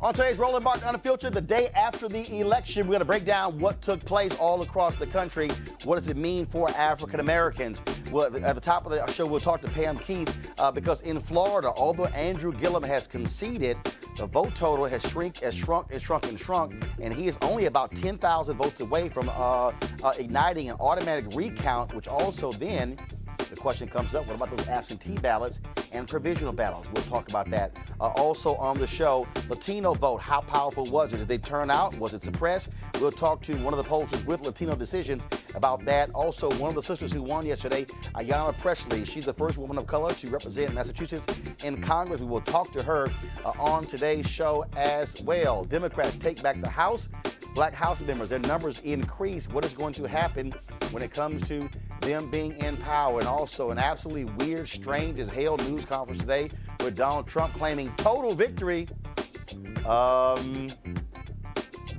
On today's Roland Martin Unfiltered, the day after the election, we're going to break down what took place all across the country. What does it mean for African Americans? Well, at the top of the show, we'll talk to Pam Keith because in Florida, although Andrew Gillum has conceded, the vote total has shrunk, and he is only about 10,000 votes away from igniting an automatic recount, which also then the question comes up, what about those absentee ballots and provisional ballots? We'll talk about that. Also on the show, Latino vote, how powerful was it? Did they turn out? Was it suppressed? We'll talk to one of the pollsters with Latino Decisions about that. Also, one of the sisters who won yesterday, Ayanna Pressley. She's the first woman of color to represent Massachusetts in Congress. We will talk to her on today's show as well. Democrats take back the House. Black House members, their numbers increase. What is going to happen when it comes to them being in power? And also an absolutely weird, strange as hell news conference today with Donald Trump claiming total victory.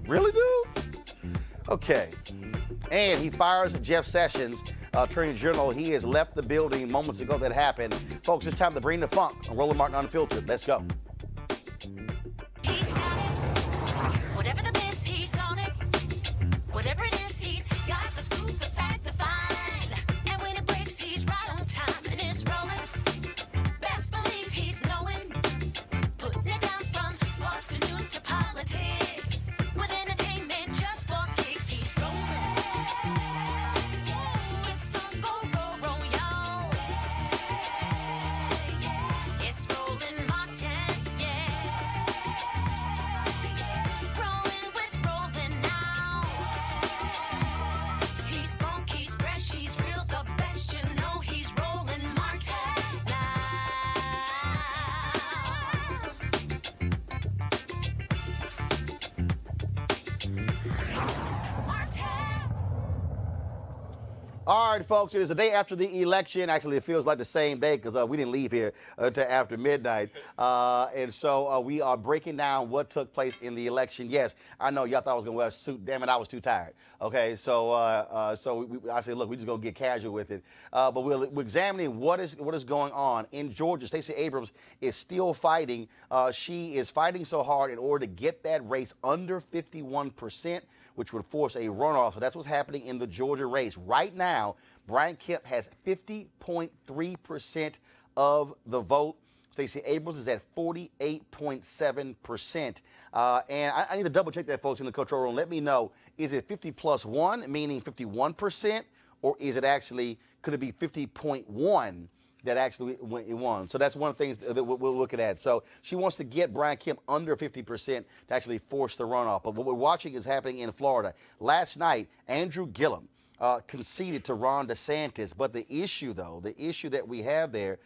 Really, dude? Okay. And he fires Jeff Sessions, Attorney General. He has left the building moments ago that happened. Folks, it's time to bring the funk on Roland Martin Unfiltered. Let's go. He's got it. Whatever the miss, he's on it. Whatever it is, he's got the scoop, the fact, the find. And when it breaks, he's right on time and it's rolling. Best believe he's knowing. Putting it down from sports to news to politics. With entertainment just for kicks, he's rolling. It's on go, y'all. It's Roland Martin, yeah. Rolling with Roland now. He's funk, he's fresh, he's real, the best, you know he's Roland Martin now. Martin. All right, folks, it is the day after the election. Actually, it feels like the same day because we didn't leave here until after midnight. And so we are breaking down what took place in the election. Yes, I know y'all thought I was going to wear a suit. Damn it, I was too tired. Okay, so I said, look, we're just going to get casual with it. But we're examining what is going on. In Georgia, Stacey Abrams is still fighting. She is fighting so hard in order to get that race under 51%, which would force a runoff. So that's what's happening in the Georgia race. Right now, now, Brian Kemp has 50.3% of the vote. Stacey Abrams is at 48.7%. And I need to double check that, folks, in the control room. Let me know, is it 50 plus 1, meaning 51%, or is it actually, could it be 50.1 that actually won? So that's one of the things that we're looking at. So she wants to get Brian Kemp under 50% to actually force the runoff. But what we're watching is happening in Florida. Last night, Andrew Gillum conceded to Ron DeSantis. But the issue that we have there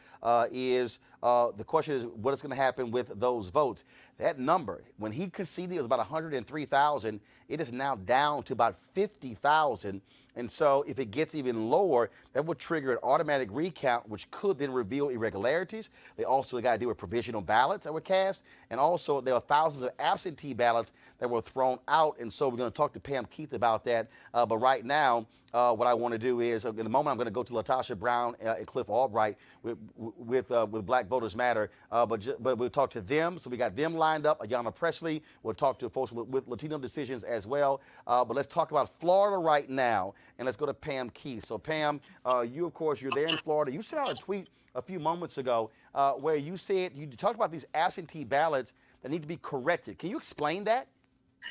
is the question is what is going to happen with those votes. That number, when he conceded, it was about 103,000. It is now down to about 50,000. And so if it gets even lower, that would trigger an automatic recount, which could then reveal irregularities. They also got to deal with provisional ballots that were cast. And also there are thousands of absentee ballots that were thrown out. And so we're going to talk to Pam Keith about that. But right now, what I want to do is, in a moment, I'm going to go to Latasha Brown and Cliff Albright with Black Voters Matter. But we'll talk to them. So we got them lined up. Ayanna Pressley. We'll talk to folks with Latino decisions as well. But let's talk about Florida right now. And let's go to Pam Keith. So Pam, you, of course, you're there in Florida. You sent out a tweet a few moments ago where you said, you talked about these absentee ballots that need to be corrected. Can you explain that?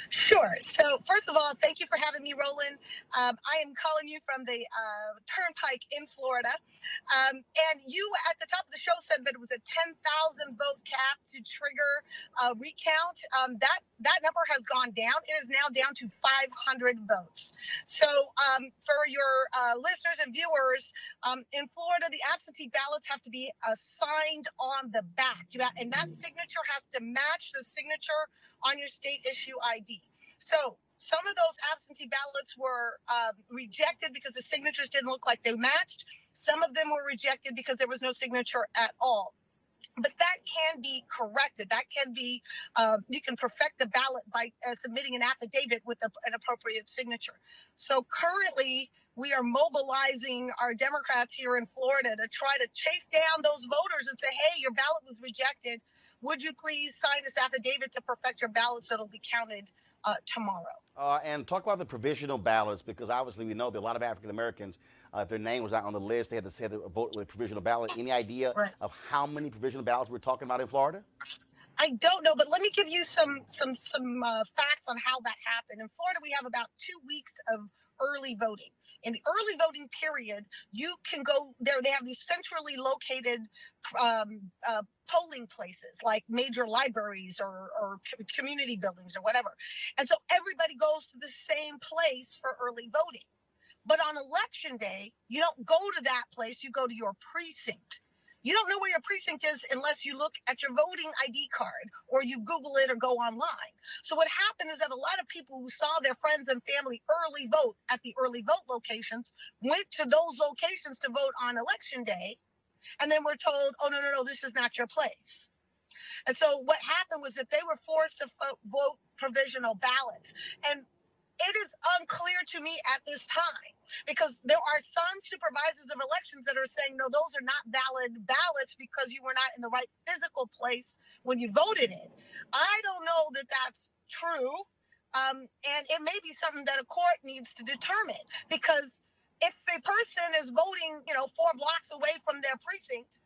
Sure. So first of all, thank you for having me, Roland. I am calling you from the Turnpike in Florida. And you at the top of the show said that it was a 10,000 vote cap to trigger a recount. That number has gone down. It is now down to 500 votes. So for your listeners and viewers, in Florida, the absentee ballots have to be signed on the back. And that signature has to match the signature on your state issue ID. So some of those absentee ballots were rejected because the signatures didn't look like they matched. Some of them were rejected because there was no signature at all. But that can be corrected. That can be, you can perfect the ballot by submitting an affidavit with an appropriate signature. So currently, we are mobilizing our Democrats here in Florida to try to chase down those voters and say, hey, your ballot was rejected. Would you please sign this affidavit to perfect your ballot so it'll be counted tomorrow? And talk about the provisional ballots, because obviously we know that a lot of African Americans, if their name was not on the list, they had to vote with a provisional ballot. Any idea of how many provisional ballots we're talking about in Florida? I don't know, but let me give you some facts on how that happened. In Florida, we have about 2 weeks of early voting. In the early voting period, you can go there. They have these centrally located polling places like major libraries or community buildings or whatever. And so everybody goes to the same place for early voting. But on election day, you don't go to that place. You go to your precinct. You don't know where your precinct is unless you look at your voting ID card or you Google it or go online. So what happened is that a lot of people who saw their friends and family early vote at the early vote locations went to those locations to vote on election day, and then were told, oh, no, this is not your place. And so what happened was that they were forced to vote provisional ballots. And it is unclear to me at this time, because there are some supervisors of elections that are saying, no, those are not valid ballots because you were not in the right physical place when you voted in. I don't know that that's true. And it may be something that a court needs to determine, because if a person is voting, 4 blocks away from their precinct,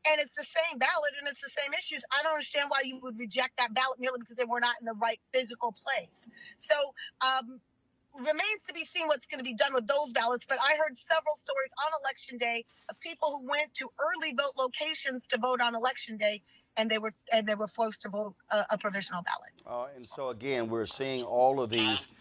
and it's the same ballot and it's the same issues, I don't understand why you would reject that ballot merely because they were not in the right physical place. So remains to be seen what's going to be done with those ballots. But I heard several stories on election day of people who went to early vote locations to vote on election day, and they were forced to vote a provisional ballot. And so again, we're seeing all of these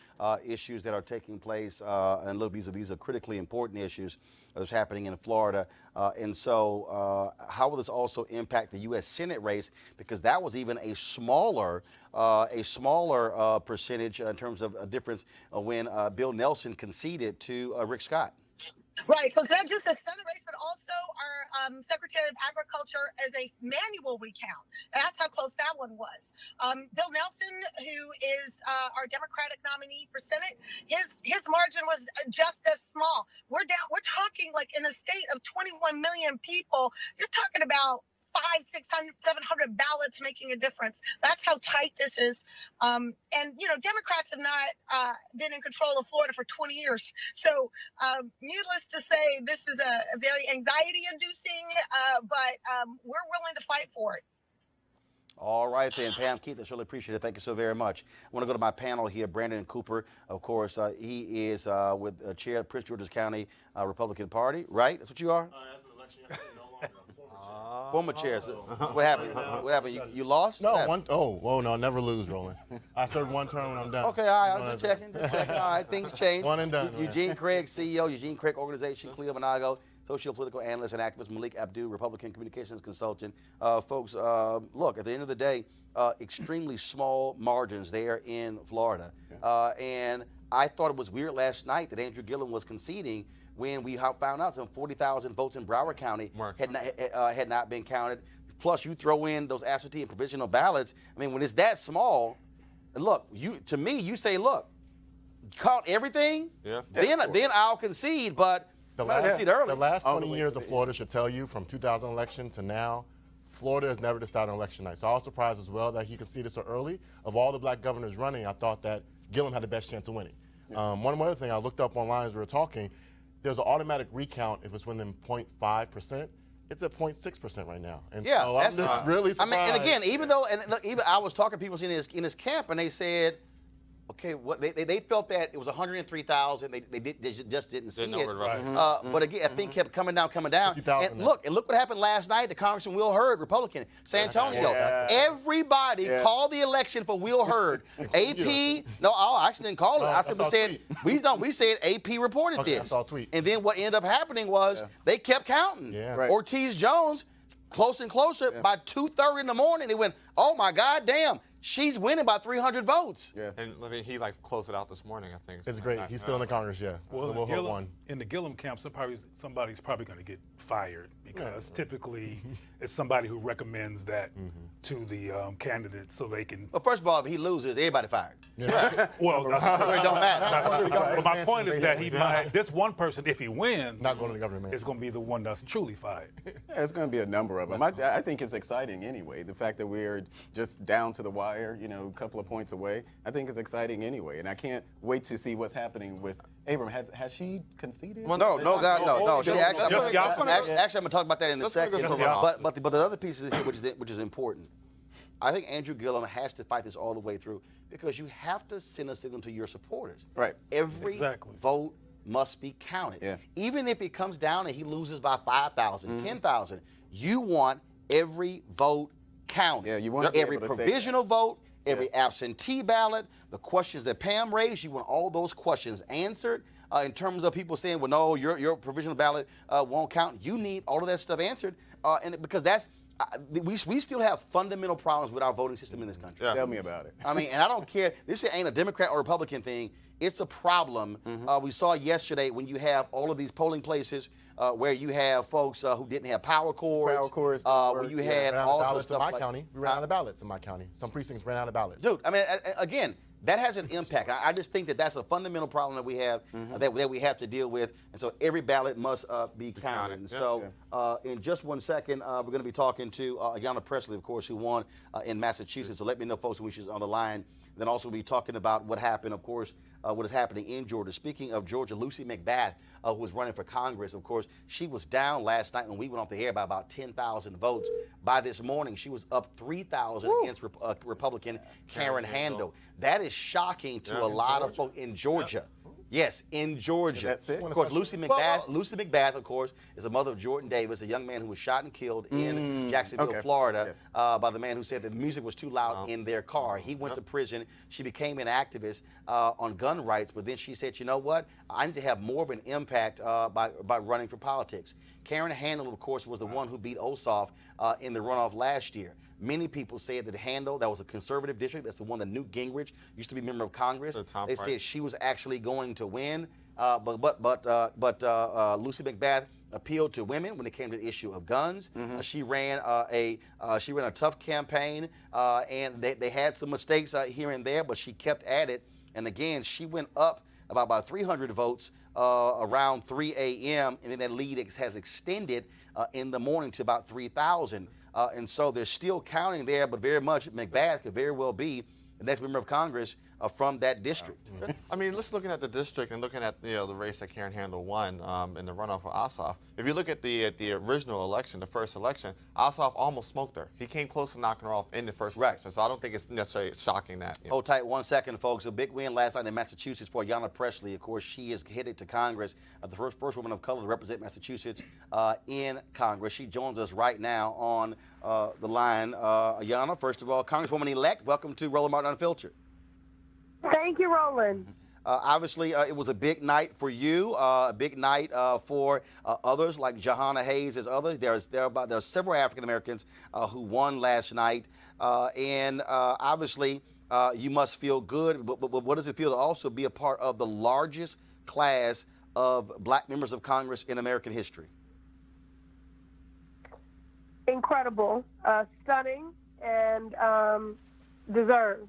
issues that are taking place, and look, these are critically important issues that's happening in Florida. And so how will this also impact the U.S. Senate race? Because that was even a smaller percentage in terms of a difference when Bill Nelson conceded to Rick Scott. Right. So it's not just a Senate race, but also our Secretary of Agriculture as a manual recount. That's how close that one was. Bill Nelson, who is our Democratic nominee for Senate, his margin was just as small. We're talking like in a state of 21 million people, you're talking about 500, 600, 700 ballots making a difference. That's how tight this is. And, Democrats have not been in control of Florida for 20 years. So needless to say, this is a very anxiety-inducing, but we're willing to fight for it. All right then, Pam Keith, I really appreciate it. Thank you so very much. I want to go to my panel here, Brandon Cooper. Of course, he is with chair of Prince George's County Republican Party, right? That's what you are? After the election yesterday, no longer. Former chair. So what happened? What happened? You lost? No, no, never lose, Roland. I served one term when I'm done. Okay, all right, I was just checking. All right, things change. One and done. Eugene Craig, CEO, Eugene Craig Organization, Cleo Monago, socio-political analyst and activist, Malik Abdu, Republican communications consultant. Folks, look, at the end of the day, extremely small margins there in Florida. And I thought it was weird last night that Andrew Gillum was conceding when we found out some 40,000 votes in Broward County had not been counted. Plus, you throw in those absentee and provisional ballots. I mean, when it's that small, look, to me, you say, look, count everything, then I'll concede, but the last 20 years of Florida should tell you, from 2000 election to now, Florida has never decided on election night. So I was surprised as well that he conceded so early. Of all the black governors running, I thought that Gillum had the best chance of winning. One other thing I looked up online as we were talking, there's an automatic recount if it's within 0.5%. It's at 0.6% right now. And yeah, so I'm just really surprised. I mean, and again, even I was talking to people in his camp, and they said, okay, what they felt that it was 103,000. They just didn't see it. But again, I think kept coming down. And look what happened last night to Congressman Will Hurd, Republican, San Antonio. Everybody called the election for Will Hurd. AP, no, I actually didn't call it. I simply said we said AP reported this. I saw a tweet. And then what ended up happening was they kept counting. Ortiz Jones, closer and closer. By 2:30 in the morning, they went, oh my God, damn. She's winning by 300 votes. And I think he closed it out this morning, I think. It's great. He's still in the Congress, Well, in the Gillum camp, somebody's probably going to get fired because typically it's somebody who recommends that to the candidate so they can. Well, first of all, if he loses, everybody fired. Well, it don't matter. But my point is that this one person, if he wins, not going to the government, is going to be the one that's truly fired. It's going to be a number of them. I think it's exciting anyway. The fact that we're just down to the wire, a couple of points away, I think it's exciting anyway. And I can't wait to see what's happening with Abram. Has she conceded? Well, no. She actually, I'm going to talk about that in a second. But the other piece is here, which is important. I think Andrew Gillum has to fight this all the way through because you have to send a signal to your supporters. Right. Every vote must be counted. Yeah. Even if it comes down and he loses by 5,000, 10,000, you want every vote counted. Yeah, you want every provisional vote, every absentee ballot, the questions that Pam raised, you want all those questions answered. In terms of people saying, well, no, your provisional ballot won't count. You need all of that stuff answered, and because we still have fundamental problems with our voting system in this country. Tell me about it. I mean, and I don't care. This ain't a Democrat or Republican thing. It's a problem. We saw yesterday when you have all of these polling places where you have folks who didn't have power cords. Where you had all of stuff in my county. We ran out of ballots in my county. Some precincts ran out of ballots. Dude, I mean, again, that has an impact. I just think that that's a fundamental problem that we have that we have to deal with, and so every ballot must be counted. And so, in just 1 second, we're going to be talking to Ayanna Pressley, of course, who won in Massachusetts. So let me know, folks, when she's on the line. Then also we'll be talking about what happened, of course, what is happening in Georgia. Speaking of Georgia, Lucy McBath, who was running for Congress, of course, she was down last night when we went off the air by about 10,000 votes. By this morning, she was up 3,000 against Republican Karen Handel. That is shocking to a lot of folks in Georgia. Yes, in Georgia. That's it? Of course, Lucy McBath, of course, is the mother of Jordan Davis, a young man who was shot and killed in Jacksonville, Florida, by the man who said that the music was too loud in their car. He went to prison. She became an activist on gun rights, but then she said, you know what? I need to have more of an impact by running for politics. Karen Handel, of course, was the one who beat Ossoff in the runoff last year. Many people said that Handel, that was a conservative district. That's the one that Newt Gingrich used to be member of Congress. They said she was actually going to win, but Lucy McBath appealed to women when it came to the issue of guns. She ran a tough campaign, and they had some mistakes here and there, but she kept at it. And again, she went up about 300 votes around 3 a.m., and then that lead has extended in the morning to about 3,000. And so they're still counting there, but very much McBath could very well be the next member of Congress from that district. I mean, let's looking at the district and looking at the race that Karen Handel won in the runoff for Ossoff. If you look at the original election, the first election, Ossoff almost smoked her. He came close to knocking her off in the first election. So I don't think it's necessarily shocking that. Hold tight 1 second, folks. A big win last night in Massachusetts for Ayanna Pressley. Of course, she is headed to Congress, the first woman of color to represent Massachusetts in Congress. She joins us right now on the line. Ayanna, first of all, Congresswoman-elect, welcome to Roland Martin Unfiltered. Thank you, Roland. Obviously, it was a big night for you, a big night for others like Jahana Hayes. There's others. There are several African Americans who won last night, and obviously you must feel good. But what does it feel to also be a part of the largest class of black members of Congress in American history? Incredible, stunning, and deserved.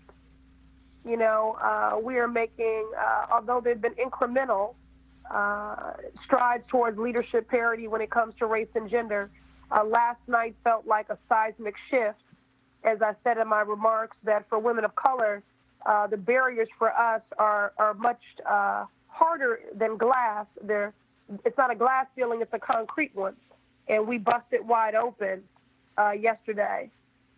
You know, we are making, although they've been incremental strides towards leadership parity when it comes to race and gender, last night felt like a seismic shift. As I said in my remarks, that for women of color, the barriers for us are much harder than glass. It's not a glass ceiling, it's a concrete one. And we busted wide open yesterday.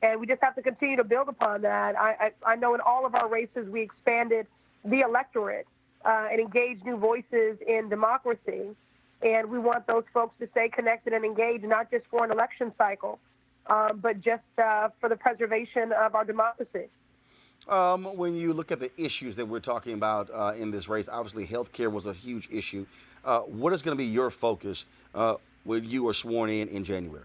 And we just have to continue to build upon that. I know in all of our races we expanded the electorate and engaged new voices in democracy. And we want those folks to stay connected and engaged, not just for an election cycle, but just for the preservation of our democracy. When you look at the issues that we're talking about in this race, obviously health care was a huge issue. What is going to be your focus when you are sworn in January?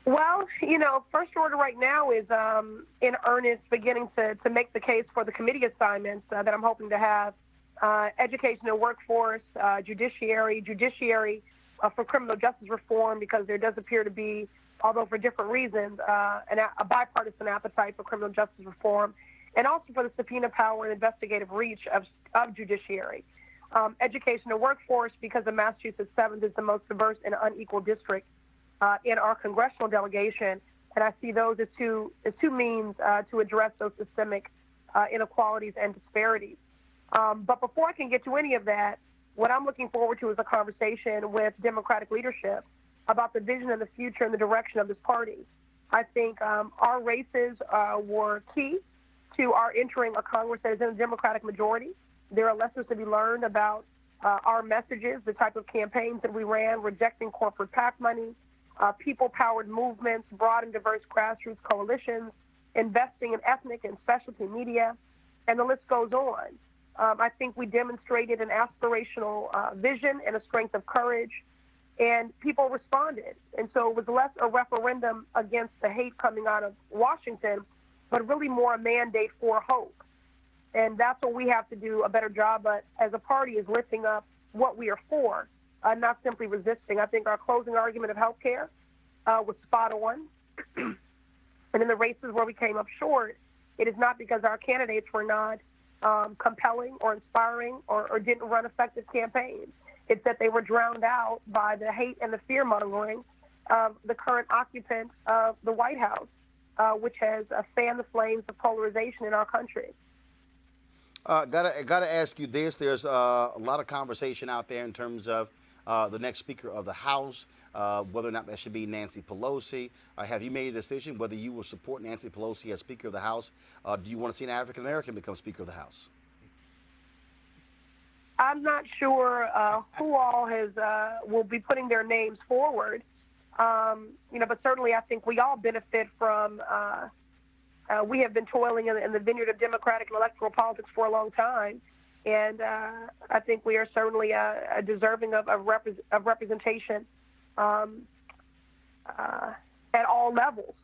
Well, you know, first order right now is in earnest beginning to make the case for the committee assignments that I'm hoping to have. Education and workforce, judiciary for criminal justice reform, because there does appear to be, although for different reasons, a bipartisan appetite for criminal justice reform, and also for the subpoena power and investigative reach of judiciary. Education and workforce, because the Massachusetts 7th is the most diverse and unequal district in our congressional delegation, and I see those as two means to address those systemic inequalities and disparities. But before I can get to any of that, what I'm looking forward to is a conversation with Democratic leadership about the vision and the future and the direction of this party. I think our races were key to our entering a Congress that is in a Democratic majority. There are lessons to be learned about our messages, the type of campaigns that we ran, rejecting corporate PAC money, people-powered movements, broad and diverse grassroots coalitions, investing in ethnic and specialty media, and the list goes on. I think we demonstrated an aspirational vision and a strength of courage, and people responded. And so it was less a referendum against the hate coming out of Washington, but really more a mandate for hope. And that's what we have to do a better job as a party, is lifting up what we are for, not simply resisting. I think our closing argument of health care was spot on. And in the races where we came up short, it is not because our candidates were not compelling or inspiring or didn't run effective campaigns. It's that they were drowned out by the hate and the fear-mongering of the current occupant of the White House, which has fanned the flames of polarization in our country. Gotta ask you this. There's a lot of conversation out there in terms of the next Speaker of the House, whether or not that should be Nancy Pelosi. Have you made a decision whether you will support Nancy Pelosi as Speaker of the House? Do you want to see an African American become Speaker of the House? I'm not sure who all will be putting their names forward. But certainly I think we all benefit from. We have been toiling in the vineyard of democratic and electoral politics for a long time, and I think we are certainly deserving of representation at all levels.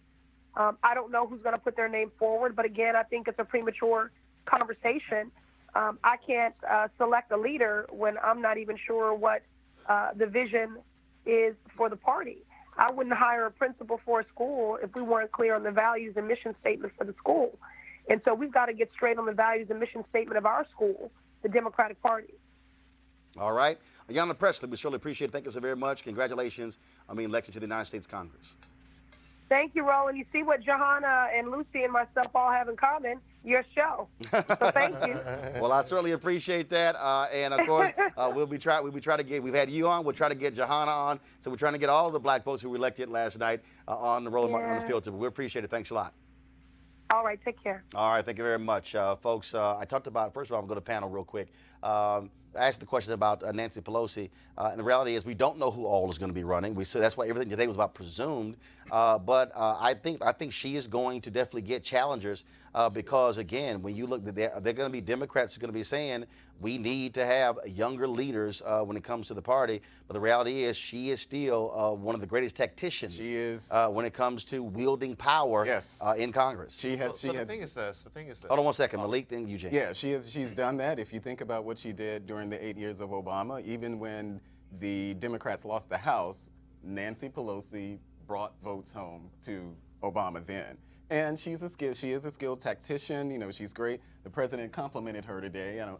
I don't know who's going to put their name forward, but again, I think it's a premature conversation. I can't select a leader when I'm not even sure what the vision is for the party. I wouldn't hire a principal for a school if we weren't clear on the values and mission statement for the school. And so we've got to get straight on the values and mission statement of our school, the Democratic Party. All right. Ayanna Pressley, we surely appreciate it. Thank you so very much. Congratulations on being elected to the United States Congress. Thank you, Roland. You see what Johanna and Lucy and myself all have in common? Your show. So thank you. Well, I certainly appreciate that. And of course, we'll be trying to get, we've had you on, we'll try to get Johanna on. So we're trying to get all of the black folks who were elected last night on the Roland Martin Unfiltered. We appreciate it. Thanks a lot. All right, take care. All right, thank you very much. Folks, I talked about, first of all, I'm going to panel real quick. I asked the question about Nancy Pelosi, and the reality is we don't know who all is going to be running. So that's why everything today was about presumed. But I think she is going to definitely get challengers because, again, when you look, they're going to be Democrats who are going to be saying we need to have younger leaders when it comes to the party. But the reality is she is still one of the greatest tacticians. She is. When it comes to wielding power in Congress. She has. The thing is this. Hold on one second, Malik, then Eugene. Yeah, she's done that. If you think about what she did during the 8 years of Obama, even when the Democrats lost the House, Nancy Pelosi brought votes home to Obama then. And she is a skilled tactician. You know, she's great. The president complimented her today. I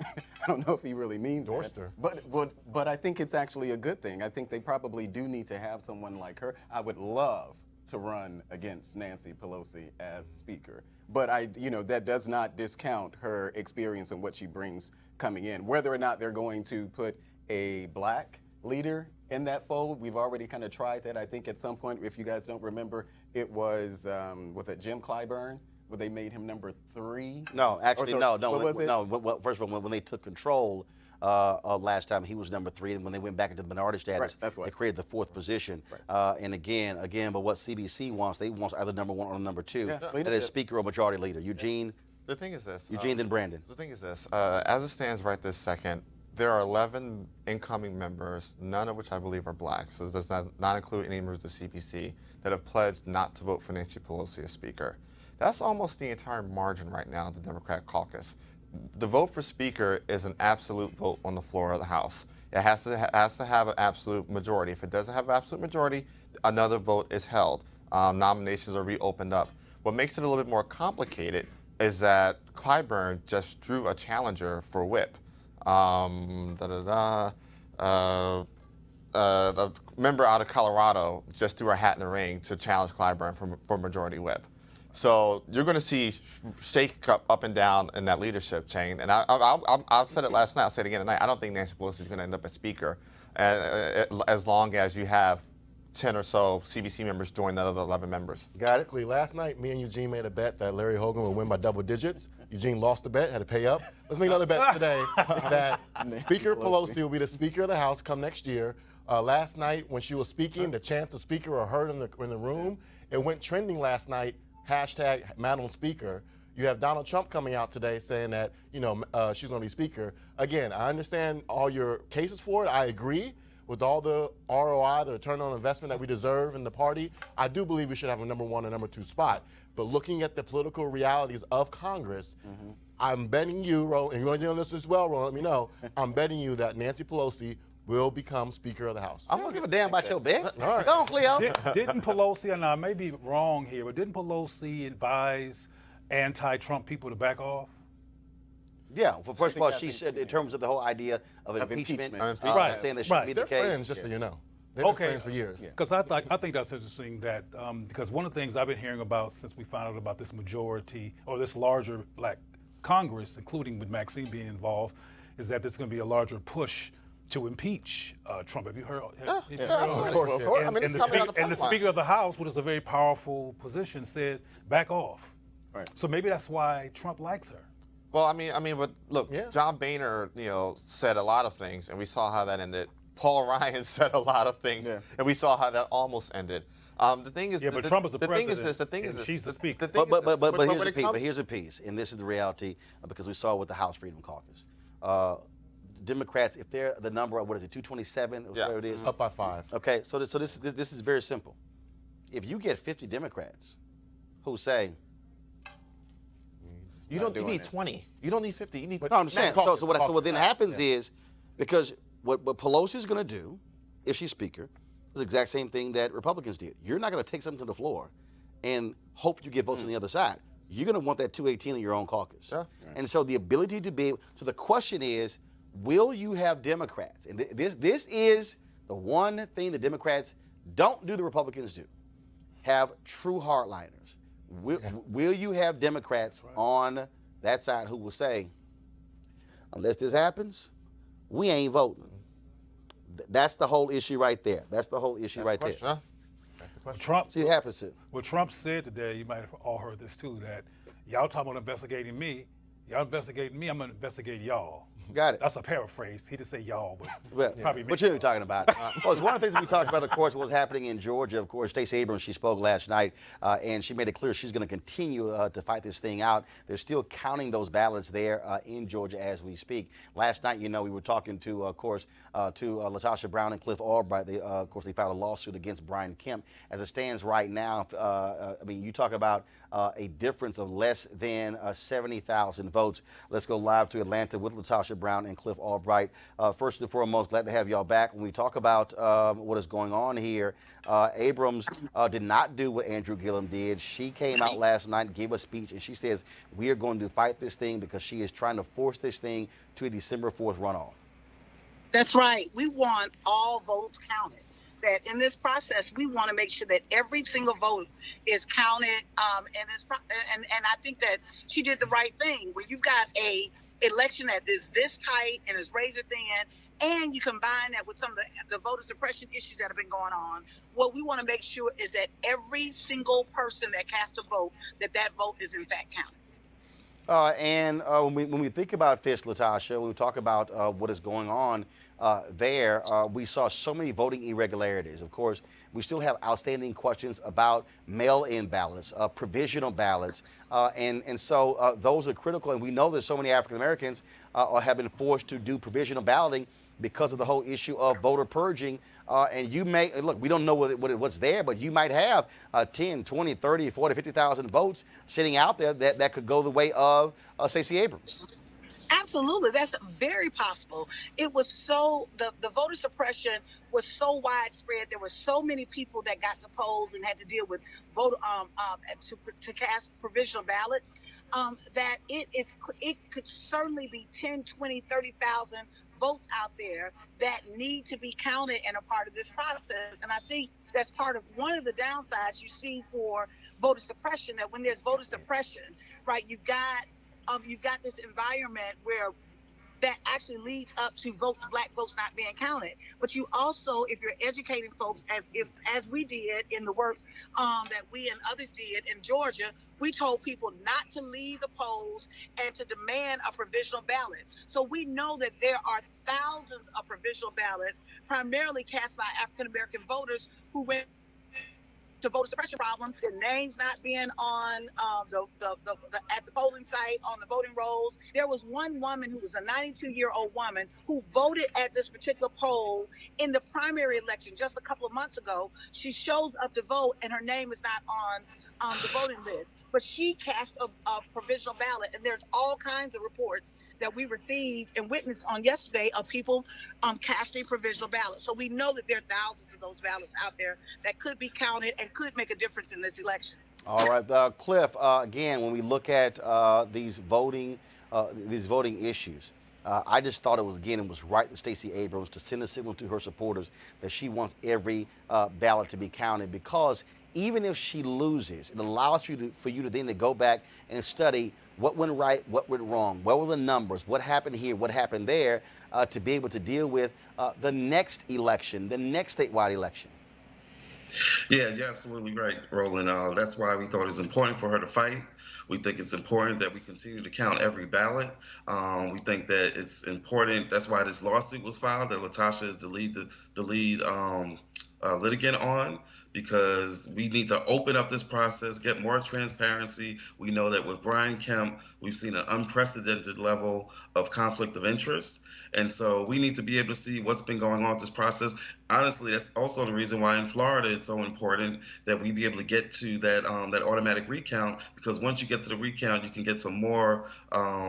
don't know if he really means Endorsed that. her. But I think it's actually a good thing. I think they probably do need to have someone like her. I would love to run against Nancy Pelosi as Speaker. But that does not discount her experience and what she brings coming in. Whether or not they're going to put a black leader in that fold, we've already kind of tried that. I think at some point, if you guys don't remember, it was it Jim Clyburn, where they made him number 3? No, actually, no. What was it? No. Well, first of all, when they took control last time, he was number 3, and when they went back into the minority status, Right, that's what. they created the 4th position. Right. And again, but what CBC wants, they want either number 1 or number 2. Yeah, that is Speaker or Majority Leader. Eugene. The thing is this. Eugene, then Brandon. The thing is this. As it stands right this second, there are 11 incoming members, none of which I believe are black, so this does not include any members of the CPC, that have pledged not to vote for Nancy Pelosi as Speaker. That's almost the entire margin right now in the Democrat caucus. The vote for Speaker is an absolute vote on the floor of the House. It has to have an absolute majority. If it doesn't have an absolute majority, another vote is held. Nominations are reopened up. What makes it a little bit more complicated is that Clyburn just drew a challenger for whip. A member out of Colorado just threw her hat in the ring to challenge Clyburn for majority whip. So you're going to see shake up and down in that leadership chain. And I've said it last night, I'll say it again tonight. I don't think Nancy Pelosi is going to end up as Speaker as long as you have 10 or so CBC members join that other 11 members. Got it? Last night, me and Eugene made a bet that Larry Hogan would win by double digits. Eugene lost the bet, had to pay up. Let's make another bet today that Speaker Pelosi will be the Speaker of the House come next year. Last night, when she was speaking, the chants of Speaker were heard in the room. It went trending last night, hashtag Madam Speaker. You have Donald Trump coming out today saying that, she's going to be Speaker. Again, I understand all your cases for it. I agree. With all the ROI, the return on investment that we deserve in the party, I do believe we should have a number 1 and number 2 spot. But looking at the political realities of Congress, I'm betting you, Roland, and you want to do this as well, Roland, let me know. I'm betting you that Nancy Pelosi will become Speaker of the House. I don't give a damn about your bets. All right. Go on, Cleo. Didn't Pelosi, and I may be wrong here, but didn't Pelosi advise anti-Trump people to back off? Yeah, well, first of all, she said in terms of the whole idea of impeachment. Right. Saying that shouldn't be the They're case. friends, just so you know. They've been friends for years. Because I think that's interesting that because one of the things I've been hearing about since we found out about this majority or this larger black Congress, including with Maxine being involved, is that there's going to be a larger push to impeach Trump. Have you heard? Of course. And the Speaker of the House, which is a very powerful position, said back off. Right. So maybe that's why Trump likes her. Well, I mean, but look, John Boehner, said a lot of things, and we saw how that ended. Paul Ryan said a lot of things, and we saw how that almost ended. The thing is, but Trump is the president. The thing is this. She's the Speaker. But here's the piece, and this is the reality because we saw with the House Freedom Caucus. Democrats, if they're the number of 227, whatever it is, Up by 5. Okay, so this is very simple. If you get 50 Democrats who say, you need 20. You don't need 50. You need. no, I'm saying. So what then happens is, because what Pelosi is going to do, if she's Speaker, is the exact same thing that Republicans did. You're not going to take something to the floor and hope you get votes on the other side. you're going to want that 218 in your own caucus. Yeah. And so the ability to be, so the question is, will you have Democrats? And this is the one thing the Democrats don't do, the Republicans do. Have true hardliners. Will you have Democrats on that side who will say, unless this happens, we ain't voting? That's the whole issue right there. That's the whole issue right there. Huh? Trump. See what happens to. What Trump said today, you might have all heard this too, that y'all talking about investigating me. Y'all investigating me, I'm going to investigate y'all. Got it. That's a paraphrase. He didn't say y'all, but Well, probably but you know what we're talking about. Well, it's one of the things we talked about, of course, what was happening in Georgia. Of course, Stacey Abrams, she spoke last night, and she made it clear she's going to continue to fight this thing out. They're still counting those ballots there in Georgia as we speak. Last night, you know, we were talking to, of course, to Latasha Brown and Cliff Albright. They, of course, they filed a lawsuit against Brian Kemp. As it stands right now, I mean, you talk about a difference of less than 70,000 votes. Let's go live to Atlanta with Latasha Brown and Cliff Albright. First and foremost, glad to have y'all back. When we talk about what is going on here, Abrams did not do what Andrew Gillum did. She came out last night and gave a speech, and she says, we are going to fight this thing because she is trying to force this thing to a December 4th runoff. That's right. We want all votes counted. That in this process, we want to make sure that every single vote is counted. And I think that she did the right thing. When you've got a election that is this tight and is razor thin, and you combine that with some of the voter suppression issues that have been going on, what we want to make sure is that every single person that casts a vote, that vote is in fact counted. And when we think about this, Latasha, when we talk about what is going on there, we saw so many voting irregularities. Of course, we still have outstanding questions about mail-in ballots, provisional ballots, and so those are critical. And we know that so many African Americans have been forced to do provisional balloting because of the whole issue of voter purging. And you may, look, we don't know what's there, but you might have 10, 20, 30, 40, 50,000 votes sitting out there that could go the way of Stacey Abrams. Absolutely. That's very possible. It was so, the voter suppression was so widespread. There were so many people that got to polls and had to deal with vote to cast provisional ballots that it could certainly be 10, 20, 30,000 votes out there that need to be counted and a part of this process. And I think that's part of one of the downsides you see for voter suppression, that when there's voter suppression, right, you've got this environment where that actually leads up to black votes not being counted. But you also, if you're educating folks, as we did in the work that we and others did in Georgia, we told people not to leave the polls and to demand a provisional ballot. So we know that there are thousands of provisional ballots, primarily cast by African American voters who went to voter suppression problem, their names not being on at the polling site, on the voting rolls. There was one woman who was a 92-year-old woman who voted at this particular poll in the primary election just a couple of months ago. She shows up to vote and her name is not on the voting list, but she cast a provisional ballot. And there's all kinds of reports that we received and witnessed on yesterday of people casting provisional ballots. So we know that there are thousands of those ballots out there that could be counted and could make a difference in this election. All right, Cliff, again, when we look at these voting issues, I just thought it was right to Stacey Abrams to send a signal to her supporters that she wants every ballot to be counted, because even if she loses, it allows for you to then go back and study what went right, what went wrong, what were the numbers, what happened here, what happened there, to be able to deal with the next election, the next statewide election. Yeah, you're absolutely right, Roland. That's why we thought it was important for her to fight. We think it's important that we continue to count every ballot. We think that it's important. That's why this lawsuit was filed, that Latasha is the lead litigant on, because we need to open up this process, get more transparency. We know that with Brian Kemp, we've seen an unprecedented level of conflict of interest. And so we need to be able to see what's been going on with this process. Honestly, that's also the reason why in Florida it's so important that we be able to get to that automatic recount, because once you get to the recount, you can get some more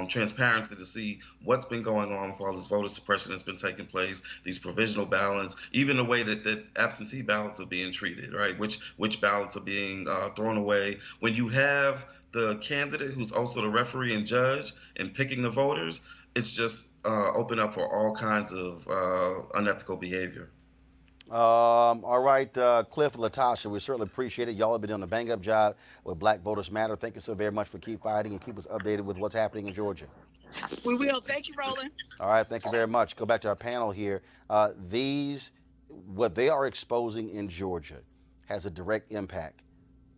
transparency to see what's been going on with all this voter suppression that's been taking place, these provisional ballots, even the way that absentee ballots are being treated, right? Which ballots are being thrown away. When you have the candidate who's also the referee and judge and picking the voters, it's just open up for all kinds of unethical behavior. All right, Cliff and Latasha, we certainly appreciate it. Y'all have been doing a bang-up job with Black Voters Matter. Thank you so very much for keep fighting and keep us updated with what's happening in Georgia. We will. Thank you, Roland. All right, thank you very much. Go back to our panel here. What they are exposing in Georgia has a direct impact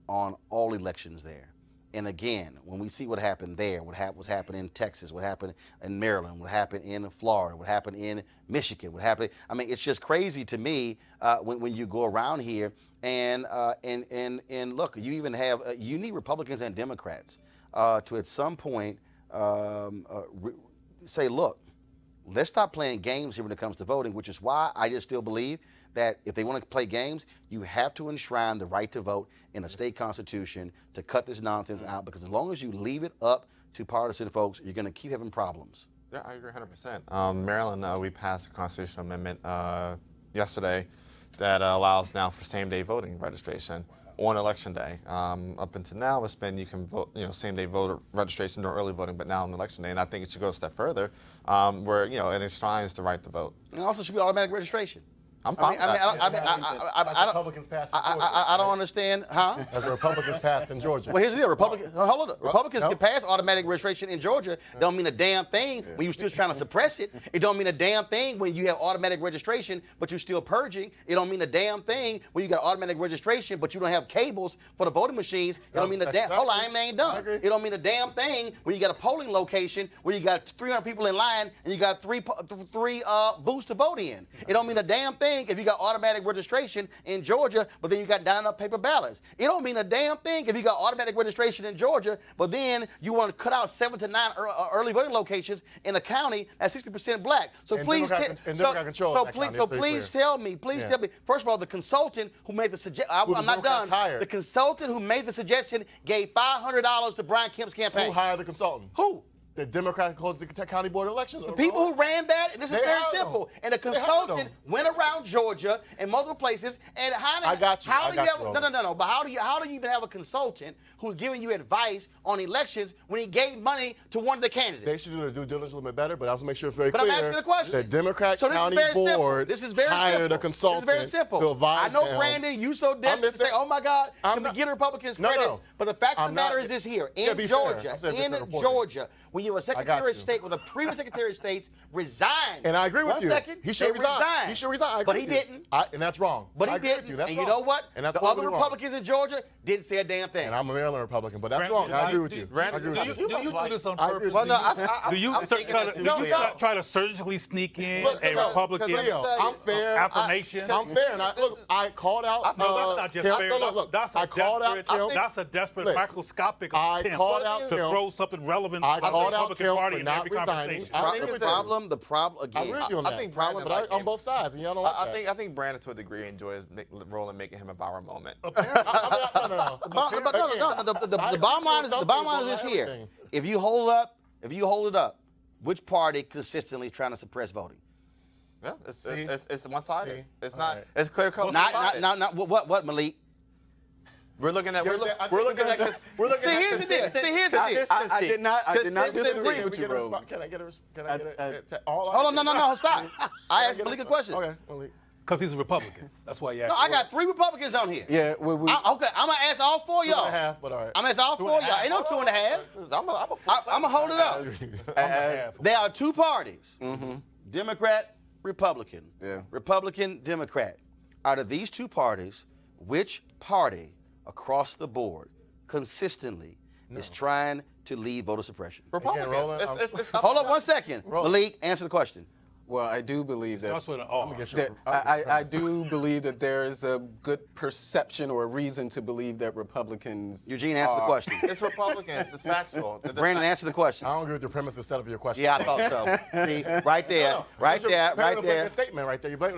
on all elections there. And again, when we see what happened there, what's happened in Texas, what happened in Maryland, what happened in Florida, what happened in Michigan, what happened, I mean, it's just crazy to me when you go around here and look, you even have, you need Republicans and Democrats to at some point say, look, let's stop playing games here when it comes to voting, which is why I just still believe that if they want to play games, you have to enshrine the right to vote in a state constitution to cut this nonsense out, because as long as you leave it up to partisan folks, you're going to keep having problems. Yeah, I agree 100%. Maryland, we passed a constitutional amendment yesterday that allows now for same-day voting registration on election day. Up until now, it's been you can vote, same-day voter registration or early voting, but now on election day, and I think it should go a step further, where it enshrines the right to vote. And also should be automatic registration. I'm fine. I don't understand, huh? As the Republicans passed in Georgia. Well, here's the deal. Republicans can pass automatic registration in Georgia. Don't mean a damn thing when you're still trying to suppress it. It don't mean a damn thing when you have automatic registration, but you're still purging. It don't mean a damn thing when you got automatic registration, but you don't have cables for the voting machines. It don't mean a damn. Hold on, I ain't done. It don't mean a damn thing when you got a polling location where you got 300 people in line and you got three booths to vote in. It don't mean a damn thing if you got automatic registration in Georgia, but then you got down up paper ballots. It don't mean a damn thing if you got automatic registration in Georgia, but then you want to cut out 7 to 9 early voting locations in a county that's 60% black. So and please, please tell me. First of all, the consultant who made the suggestion, I'm not done. The consultant who made the suggestion gave $500 to Brian Kemp's campaign. Who hired the consultant? Who? The Democratic County Board of Elections. The people who ran that, and this is very simple. And the consultant went around Georgia and multiple places. And I got you. No. But how do you even have a consultant who's giving you advice on elections when he gave money to one of the candidates? They should do their due diligence a little bit better. But I want to make sure it's very clear. But I'm asking the question. The Democratic County Board hired a consultant. This is very simple. To advise I know, them. Brandon, you so desperate to say, "Oh my God, can we give Republicans credit?" No. But the fact of the matter is this: here in Georgia, when you have a Secretary of State with a previous Secretary of State resigned. And I agree with you. He should resign. He should resign. But he didn't. And that's wrong. But he didn't. And you know what? And that's the other Republicans in Georgia didn't say a damn thing. And I'm a Maryland Republican, but that's wrong. I agree with you. Do you do this on purpose? Well, do you try to surgically sneak in a Republican I'm fair. affirmation? I'm fair. And I called out. No, that's not just fair. That's a desperate microscopic attempt to throw something relevant on the Republican Party in every conversation. The problem again. I agree with you on that. I think Brandon, but on both sides, and y'all don't like that. I think Brandon, to a degree, enjoys Roland making him a viral moment. The bottom line is this here. If you hold it up, which party consistently is trying to suppress voting? Yeah, it's one-sided. It's not. Right. It's clear cut. Not what, Malik? We're looking at. Here's the deal. I did not disagree with you, bro. Can I get a? Hold on, no, stop. I asked Malik a question. Okay, Malik. Because he's a Republican. That's why you asked. No, I got 3 Republicans on here. Yeah, okay, I'm gonna ask all 4 of y'all. 2.5, but all right. I'm gonna ask all 4 of y'all. Ain't no 2.5. I'm gonna hold it up. There are 2 parties: Democrat, Republican. Yeah. Republican, Democrat. Out of these 2 parties, which party across the board consistently is trying to lead voter suppression? Republicans. Hold up 1 second. Malik, answer the question. Well, I do believe that. I do believe that there is a good perception or a reason to believe that Republicans. Eugene, answer the question. It's Republicans. It's factual. Brandon, answer the question. I don't agree with your premise to set up your question. Yeah, I thought so. See, right there. Statement right there. You blame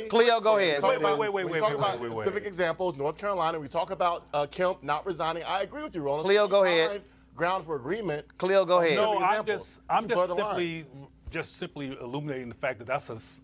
Cleo, go ahead. Wait. Specific examples. North Carolina. We talk about Kemp not resigning. I agree with you, Roland. Cleo, go ahead. Ground for agreement. Cleo, go ahead. No, I'm just simply illuminating the fact that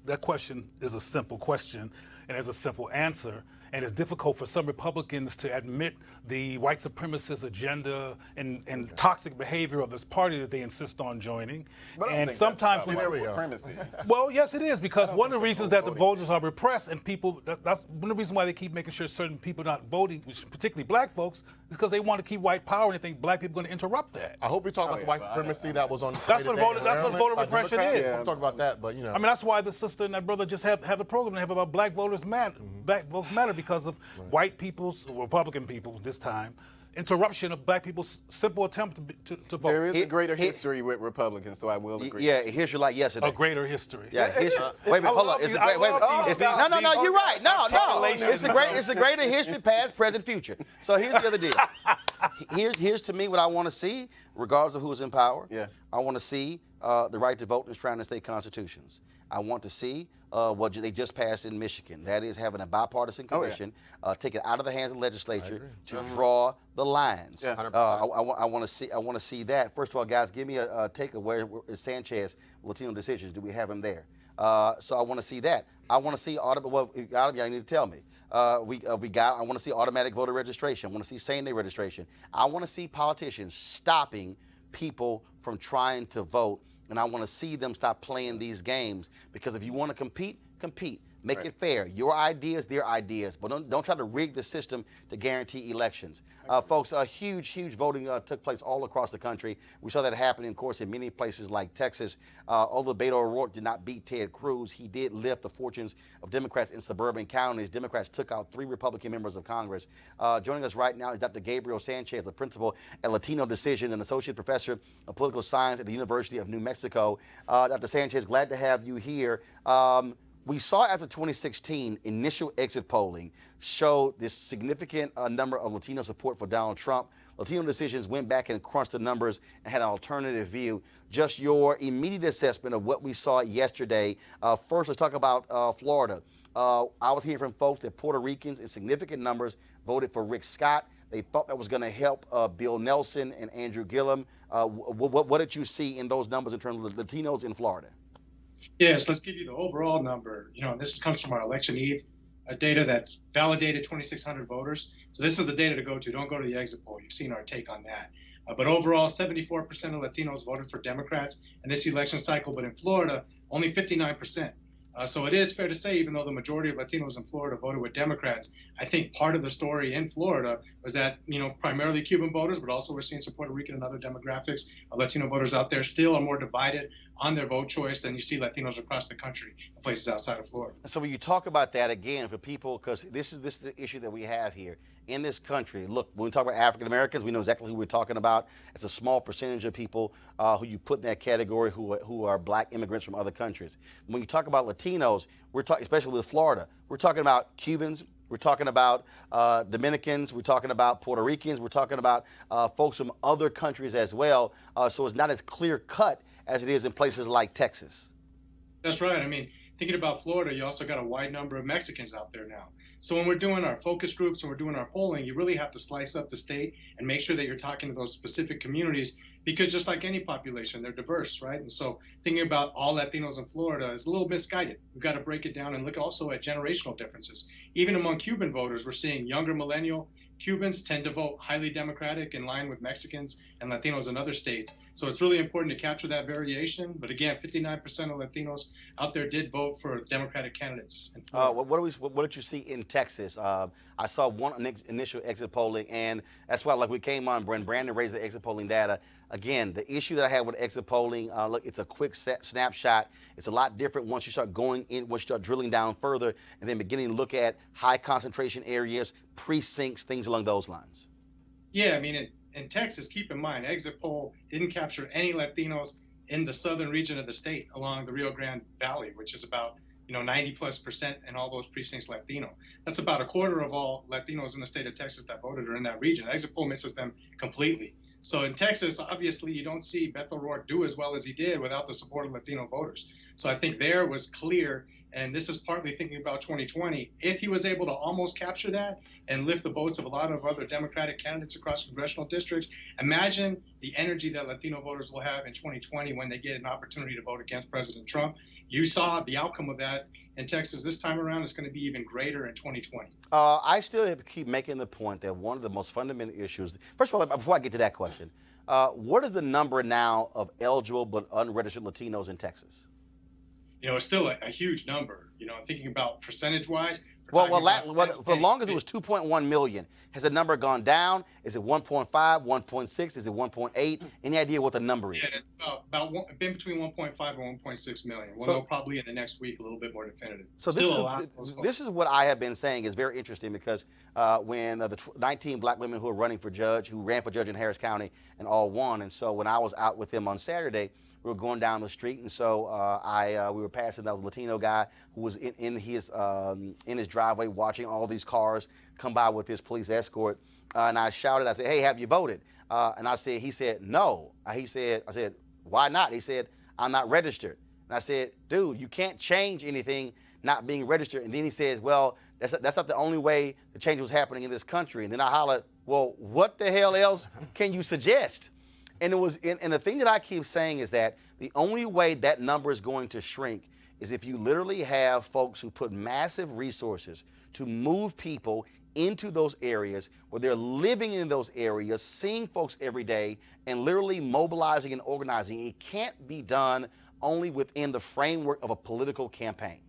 that question is a simple question and there's a simple answer. and it's difficult for some Republicans to admit the white supremacist agenda and toxic behavior of this party that they insist on joining. But I don't And think sometimes that's about white supremacy. well, yes, it is, because one of the reasons that the voters are repressed and people, that's one of the reasons why they keep making sure certain people not voting, particularly black folks, is because they want to keep white power and they think black people are going to interrupt that. I hope we talk about the white supremacy that was on. That's what voter repression is. We'll talk about that, but you know. I mean, that's why the sister and that brother just have a program they have about black voters matter. Black votes matter because of white people's, Republican people this time, interruption of black people's simple attempt to vote. There is a greater history with Republicans, so I will agree. Yeah, history like yesterday. A greater history. Yeah, history. Wait a minute, hold on. No, you're right. No. It's a greater history, past, present, future. So here's the other deal. Here's to me what I want to see, regardless of who's in power. Yeah. I want to see the right to vote in enshrined in state constitutions. I want to see what they just passed in Michigan. That is having a bipartisan commission, take it out of the hands of the legislature to draw the lines. Yeah. I want to see that. First of all, guys, give me a take of where is Sanchez Latino decisions. Do we have him there? So I want to see that. I want to see y'all need to tell me. I want to see automatic voter registration. I want to see same-day registration. I want to see politicians stopping people from trying to vote. And I want to see them stop playing these games, because if you want to compete, compete. Make it fair. Your ideas, their ideas, but don't try to rig the system to guarantee elections. Folks, huge voting took place all across the country. We saw that happening, of course, in many places like Texas. Although Beto O'Rourke did not beat Ted Cruz, he did lift the fortunes of Democrats in suburban counties. Democrats took out 3 Republican members of Congress. Joining us right now is Dr. Gabriel Sanchez, a principal at Latino Decision and associate professor of political science at the University of New Mexico. Dr. Sanchez, glad to have you here. We saw after 2016, initial exit polling showed this significant number of Latino support for Donald Trump. Latino Decisions went back and crunched the numbers and had an alternative view. Just your immediate assessment of what we saw yesterday. First, let's talk about Florida. I was hearing from folks that Puerto Ricans in significant numbers voted for Rick Scott. They thought that was going to help Bill Nelson and Andrew Gillum. What did you see in those numbers in terms of Latinos in Florida? Yes, let's give you the overall number. This comes from our election eve data that validated 2,600 voters. So this is the data to go to. Don't go to the exit poll. You've seen our take on that. But overall, 74% of Latinos voted for Democrats in this election cycle. But in Florida, only 59%. So it is fair to say, even though the majority of Latinos in Florida voted with Democrats, I think part of the story in Florida was that, primarily Cuban voters, but also we're seeing some Puerto Rican and other demographics of Latino voters out there still are more divided on their vote choice than you see Latinos across the country in places outside of Florida. So when you talk about that again for people, because this is the issue that we have here in this country. Look, when we talk about African Americans, we know exactly who we're talking about. It's a small percentage of people who you put in that category who are black immigrants from other countries. When you talk about Latinos, we're talking, especially with Florida, we're talking about Cubans. We're talking about Dominicans. We're talking about Puerto Ricans. We're talking about folks from other countries as well. So it's not as clear cut as it is in places like Texas. That's right. I mean, thinking about Florida, you also got a wide number of Mexicans out there now. So when we're doing our focus groups and we're doing our polling, you really have to slice up the state and make sure that you're talking to those specific communities, because just like any population, they're diverse, right? And so thinking about all Latinos in Florida is a little misguided. We've got to break it down and look also at generational differences. Even among Cuban voters, we're seeing younger millennial Cubans tend to vote highly Democratic in line with Mexicans and Latinos in other states. So it's really important to capture that variation. But again, 59% of Latinos out there did vote for Democratic candidates. What did you see in Texas? I saw one initial exit polling, and that's why we came on, Brandon raised the exit polling data. Again, the issue that I have with exit polling, look, it's a quick snapshot. It's a lot different once you start going in, once you start drilling down further, and then beginning to look at high concentration areas, precincts, things along those lines. Yeah, I mean, in Texas, keep in mind, exit poll didn't capture any Latinos in the southern region of the state along the Rio Grande Valley, which is about 90+% in all those precincts Latino. That's about a quarter of all Latinos in the state of Texas that voted are in that region. Exit poll misses them completely. So in Texas, obviously, you don't see Beto O'Rourke do as well as he did without the support of Latino voters. So I think there was clear, and this is partly thinking about 2020, if he was able to almost capture that and lift the votes of a lot of other Democratic candidates across congressional districts, imagine the energy that Latino voters will have in 2020 when they get an opportunity to vote against President Trump. You saw the outcome of that in Texas this time around. It's going to be even greater in 2020. I still keep making the point that one of the most fundamental issues, first of all, before I get to that question, what is the number now of eligible but unregistered Latinos in Texas? It's still a huge number. Thinking about percentage-wise. For the longest it was 2.1 million. Has the number gone down? Is it 1.5, 1.6? Is it 1.8? Any idea what the number is? Yeah, it's been between 1.5 and 1.6 million. We'll know probably in the next week a little bit more definitive. So this is what I have been saying is very interesting because when the 19 black women who are running for judge, who ran for judge in Harris County and all won, and so when I was out with them on Saturday, we were going down the street, and so we were passing. That was a Latino guy who was in his driveway watching all these cars come by with his police escort, and I shouted. I said, "Hey, have you voted?" And he said, "No." I said, "Why not?" He said, "I'm not registered." And I said, "Dude, you can't change anything not being registered." And then he says, "Well, that's not the only way the change was happening in this country." And then I hollered, "Well, what the hell else can you suggest?" And and the thing that I keep saying is that the only way that number is going to shrink is if you literally have folks who put massive resources to move people into those areas where they're living in those areas, seeing folks every day, and literally mobilizing and organizing. It can't be done only within the framework of a political campaign.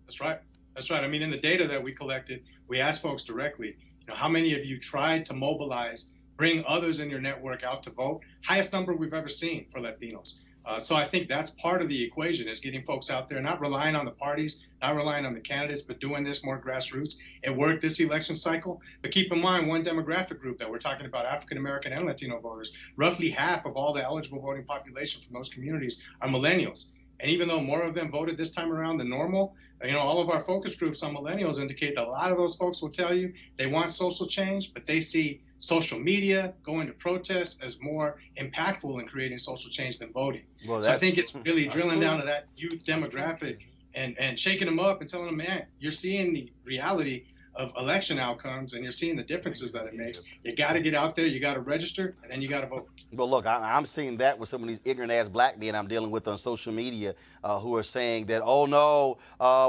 That's right. That's right. I mean, in the data that we collected, we asked folks directly, how many of you tried to mobilize, bring others in your network out to vote? Highest number we've ever seen for Latinos. So I think that's part of the equation, is getting folks out there, not relying on the parties, not relying on the candidates, but doing this more grassroots. It worked this election cycle. But keep in mind, one demographic group that we're talking about, African American and Latino voters, roughly half of all the eligible voting population from those communities are millennials. And even though more of them voted this time around than normal, all of our focus groups on millennials indicate that a lot of those folks will tell you they want social change, but they see social media, going to protests as more impactful in creating social change than voting. So I think it's really drilling down to that youth demographic and shaking them up and telling them, man, you're seeing the reality of election outcomes and you're seeing the differences that it makes. You got to get out there, you got to register, and then you got to vote. Well, look, I'm seeing that with some of these ignorant-ass black men I'm dealing with on social media who are saying that, oh, no,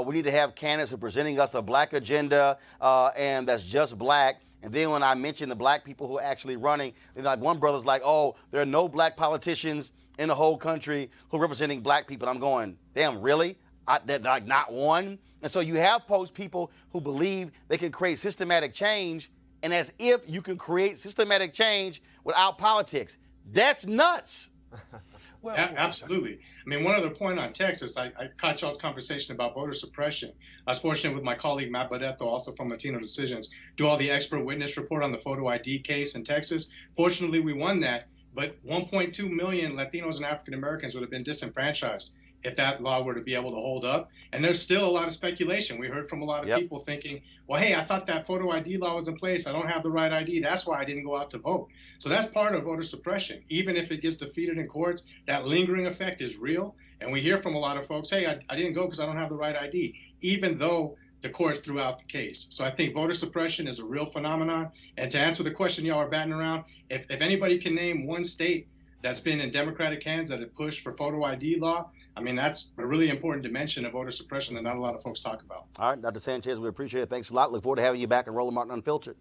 we need to have candidates who are presenting us a black agenda and that's just black. And then when I mention the black people who are actually running, like one brother's like, oh, there are no black politicians in the whole country who are representing black people. I'm going, damn, really? Like not one? And so you have people who believe they can create systematic change, and as if you can create systematic change without politics. That's nuts. Well, absolutely. I mean, one other point on Texas, I caught y'all's conversation about voter suppression. I was fortunate with my colleague Matt Barreto, also from Latino Decisions, do all the expert witness report on the photo ID case in Texas. Fortunately, we won that, but 1.2 million Latinos and African Americans would have been disenfranchised if that law were to be able to hold up. And there's still a lot of speculation. We heard from a lot of people thinking, well, hey, I thought that photo ID law was in place. I don't have the right ID. That's why I didn't go out to vote. So that's part of voter suppression. Even if it gets defeated in courts, that lingering effect is real. And we hear from a lot of folks, hey, I didn't go because I don't have the right ID, even though the courts threw out the case. So I think voter suppression is a real phenomenon. And to answer the question y'all are batting around, if anybody can name one state that's been in Democratic hands that have pushed for photo ID law, I mean, that's a really important dimension of voter suppression that not a lot of folks talk about. All right, Dr. Sanchez, we appreciate it. Thanks a lot. Look forward to having you back on Roland Martin Unfiltered.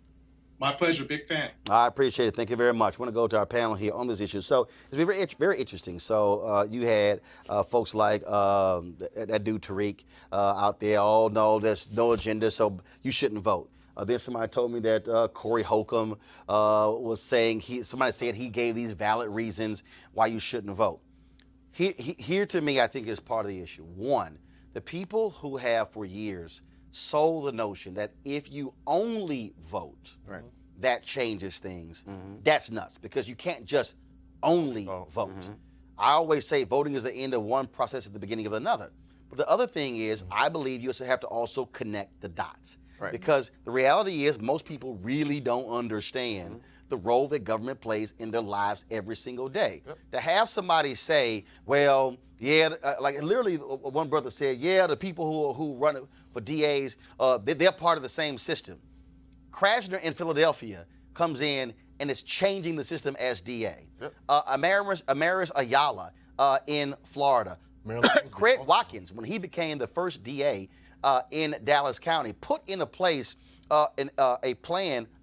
My pleasure. Big fan. I appreciate it. Thank you very much. I want to go to our panel here on this issue. So it's very, very interesting. So you had folks like that dude Tariq out there. Oh, no, there's no agenda, so you shouldn't vote. Then somebody told me that Corey Holcomb was saying, somebody said he gave these valid reasons why you shouldn't vote. Here to me, I think is part of the issue. One, the people who have for years sold the notion that if you only vote, that changes things. That's nuts, because you can't just only vote. I always say voting is the end of one process at the beginning of another. But the other thing is, I believe you have to also connect the dots. Because the reality is most people really don't understand the role that government plays in their lives every single day. To have somebody say, well, yeah, like literally one brother said, yeah, the people who run for DAs, they're part of the same system. Krasner in Philadelphia comes in and is changing the system as DA. Amaris Ayala in Florida, Craig Watkins, when he became the first DA in Dallas County, put into place a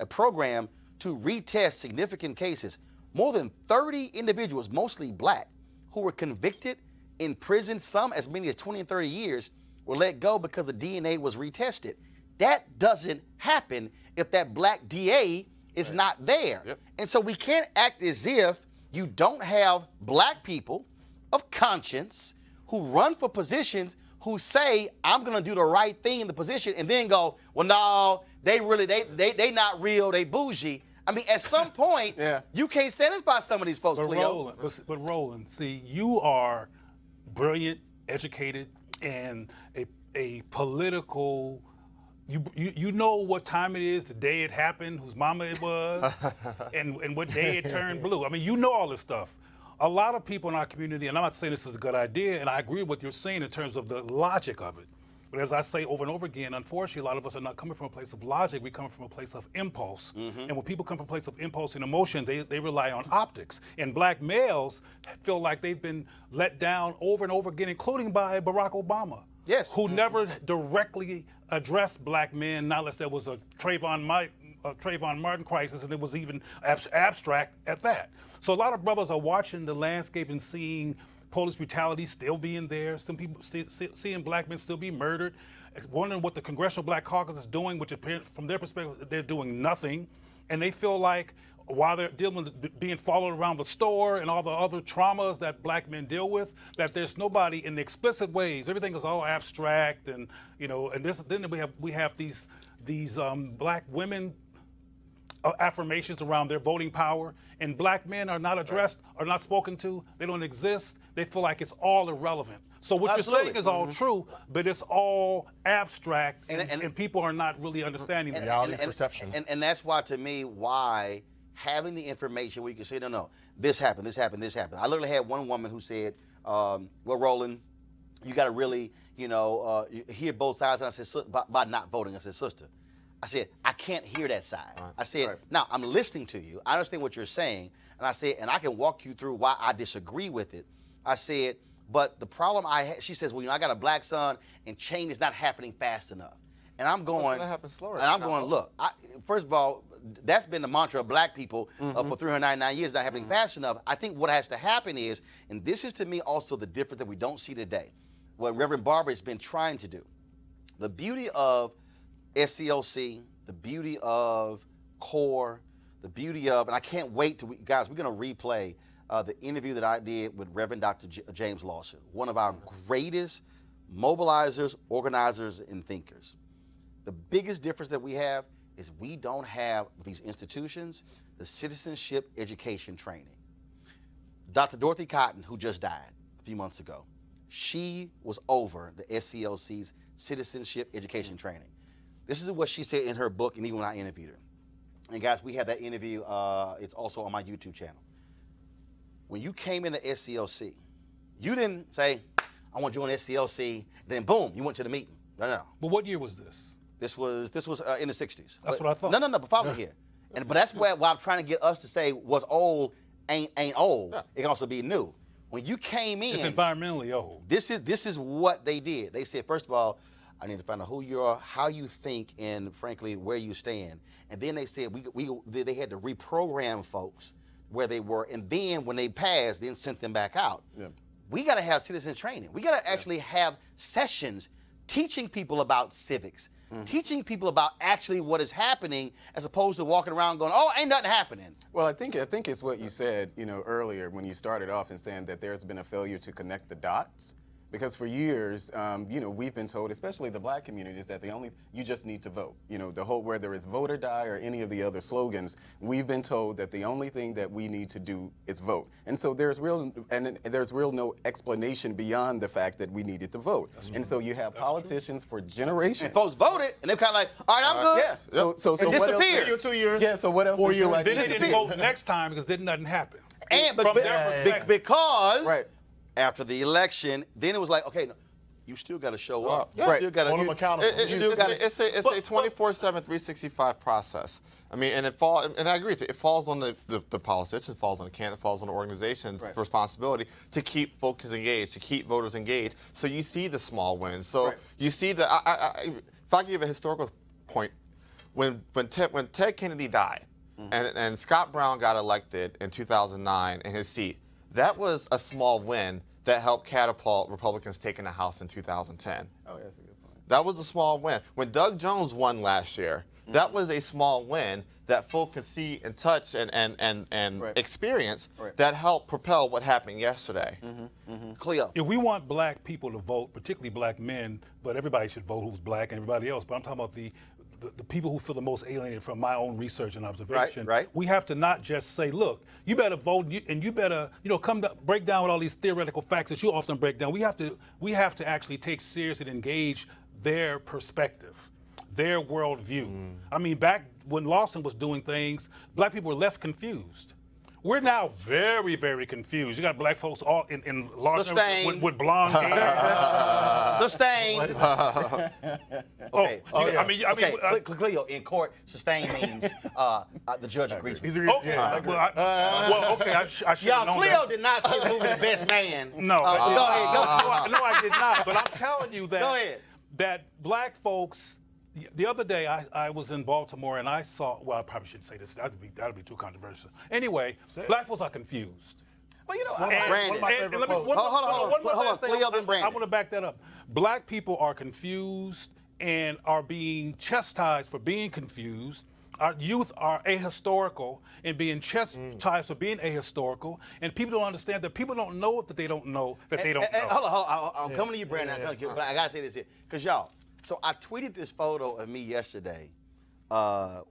program to retest significant cases. More than 30 individuals, mostly black, who were convicted in prison, some as many as 20 and 30 years, were let go because the DNA was retested. That doesn't happen if that black DA is not there. Yep. And so we can't act as if you don't have black people of conscience who run for positions who say, I'm going to do the right thing in the position, and then go, well, no, they not real, they bougie. I mean, at some point, you can't satisfy some of these folks, Cleo. But Roland, see, you are brilliant, educated, and a political. You know what time it is, the day it happened, whose mama it was, and what day it turned blue. I mean, you know all this stuff. A lot of people in our community, and I'm not saying this is a good idea, and I agree with what you're saying in terms of the logic of it. But as I say over and over again, unfortunately, a lot of us are not coming from a place of logic. We come from a place of impulse. And when people come from a place of impulse and emotion, they rely on optics. And black males feel like they've been let down over and over again, including by Barack Obama. Yes. Who never directly addressed black men, not unless there was a Trayvon Martin crisis, and it was even abstract at that. So a lot of brothers are watching the landscape and seeing police brutality still being there, some people seeing black men still be murdered, wondering what the Congressional Black Caucus is doing, which appears, from their perspective, they're doing nothing. And they feel like while they're dealing with being followed around the store and all the other traumas that black men deal with, that there's nobody in the explicit ways. Everything is all abstract, and and then we have these black women affirmations around their voting power, and black men are not addressed, are not spoken to. They don't exist. They feel like it's all irrelevant. So what you're saying is all true, but it's all abstract, and people are not really understanding that. Reality perception. And that's why, to me, why having the information where you can say, no, this happened, this happened, this happened. I literally had one woman who said, well, Roland, you got to really, hear both sides. And I said, by not voting, I said, sister, I said, I can't hear that side. Right. I said, now, I'm listening to you. I understand what you're saying. And I said, and I can walk you through why I disagree with it. I said, but the problem she says, well, I got a black son, and change is not happening fast enough. And I'm going, look, first of all, that's been the mantra of black people for 399 years, not happening fast enough. I think what has to happen is, and this is to me also the difference that we don't see today, what Reverend Barber has been trying to do. The beauty of SCLC, the beauty of CORE, the beauty of, and I can't wait to, guys, we're going to replay the interview that I did with Reverend Dr. James Lawson, one of our greatest mobilizers, organizers, and thinkers. The biggest difference that we have is we don't have, with these institutions, the citizenship education training. Dr. Dorothy Cotton, who just died a few months ago, she was over the SCLC's citizenship education training. This is what she said in her book, and even when I interviewed her. And guys, we have that interview. It's also on my YouTube channel. When you came into SCLC, you didn't say, I want to join SCLC, then boom, you went to the meeting. No. But what year was this? This was in the 60s. That's what I thought. No, but follow me here. But that's why I'm trying to get us to say what's old ain't old. Yeah. It can also be new. When you came in, it's environmentally old. This is what they did. They said, first of all, I need to find out who you are, how you think, and frankly, where you stand. And then they said they had to reprogram folks where they were, and then when they passed, then sent them back out. Yeah. We got to have citizen training. We got to actually have sessions teaching people about civics, teaching people about actually what is happening, as opposed to walking around going, oh, ain't nothing happening. Well, I think it's what you said, earlier when you started off and saying that there's been a failure to connect the dots. Because for years, we've been told, especially the black communities, that you just need to vote. The whole, whether it's vote or die or any of the other slogans, we've been told that the only thing that we need to do is vote. And so there's real no explanation beyond the fact that we needed to vote. And so you have politicians for generations. And folks voted, and they're kind of like, all right, I'm good. Yeah. So what disappeared. else? 2 years. Yeah. So what else? 4 years. Like Then they didn't vote next time because nothing happened. And from their perspective. Because. Right. After the election, then it was like, okay, you still got to show up. Yeah. You still got Hold them to. accountable. It's a 24/7, 365 process. I mean, and I agree with you. It falls on the politicians, it falls on the candidate, it falls on the organization's responsibility to keep folks engaged, to keep voters engaged. So you see the small wins. So you see if I give a historical point, when Ted Kennedy died, and Scott Brown got elected in 2009 in his seat, that was a small win that helped catapult Republicans taking the House in 2010. Oh, that's a good point. That was a small win. When Doug Jones won last year, that was a small win that folk could see and touch and experience that helped propel what happened yesterday. Cleo. If we want black people to vote, particularly black men, but everybody should vote who's black and everybody else, but I'm talking about the people who feel the most alienated from my own research and observation. Right. We have to not just say, look, you better vote and you better, break down with all these theoretical facts that you often break down. We have to actually take seriously and engage their perspective, their worldview. I mean, back when Lawson was doing things, black people were less confused. We're now very, very confused. You got black folks all in large with blonde hair. Sustained. Okay. Cleo, in court, sustained means the judge agrees with you. I should have known Cleo that. did not say the movie's best man. No, go ahead. No, I did not. But I'm telling you that, Go ahead. that black folks. The other day, I was in Baltimore and I saw. Well, I probably shouldn't say this. That'd be too controversial. Anyway, black folks are confused. Well, Brandon. Hold on. Cleo, then Brandon. I want to back that up. Black people are confused and are being chastised for being confused. Our youth are ahistorical and being chastised for being ahistorical. And people don't understand that people don't know that they don't know that they don't know. Hold on. I'm coming to you, Brandon. But I got to say this here. Because, y'all, so I tweeted this photo of me yesterday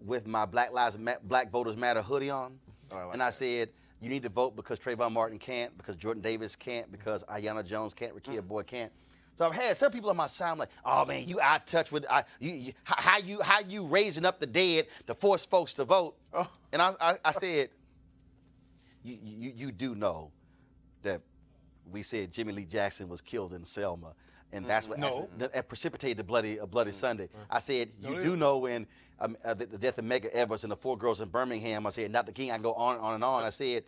with my Black Voters Matter hoodie on. I said, you need to vote because Trayvon Martin can't, because Jordan Davis can't, because Ayanna Jones can't, Rekia Boyd can't. So I've had some people on my side, I'm like, oh man, you out of touch with how you raising up the dead to force folks to vote. And I said, you do know that we said Jimmy Lee Jackson was killed in Selma, and that's what that precipitated the bloody Sunday. I said, you do know when the death of Medgar Evers and the 4 girls in Birmingham. I said, not the king. I can go on and on. I said,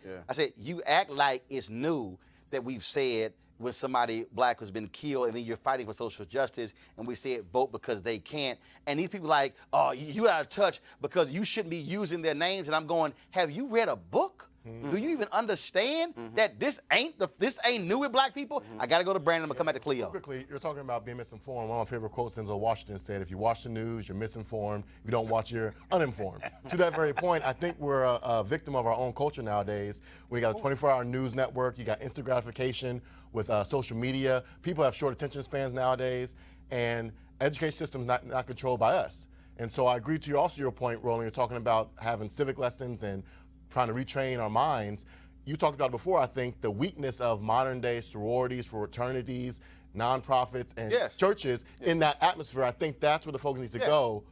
you act like it's new that we've said when somebody black has been killed and then you're fighting for social justice, and we said vote because they can't. And these people like, oh, you out of touch because you shouldn't be using their names. And I'm going, have you read a book? Do you even understand that this ain't new with black people? I got to go to Brandon. I'm going to come back to Cleo. Quickly, you're talking about being misinformed. One of my favorite quotes, Denzel Washington said, if you watch the news, you're misinformed. If you don't watch, you're uninformed. To that very point, I think we're a victim of our own culture nowadays. We got a 24-hour news network. You got instant gratification with social media. People have short attention spans nowadays, and education system is not controlled by us. And so I agree to your point, Roland. You're talking about having civic lessons and trying to retrain our minds. You talked about it before, I think, the weakness of modern day sororities, fraternities, nonprofits, and churches in that atmosphere. I think that's where the focus needs to go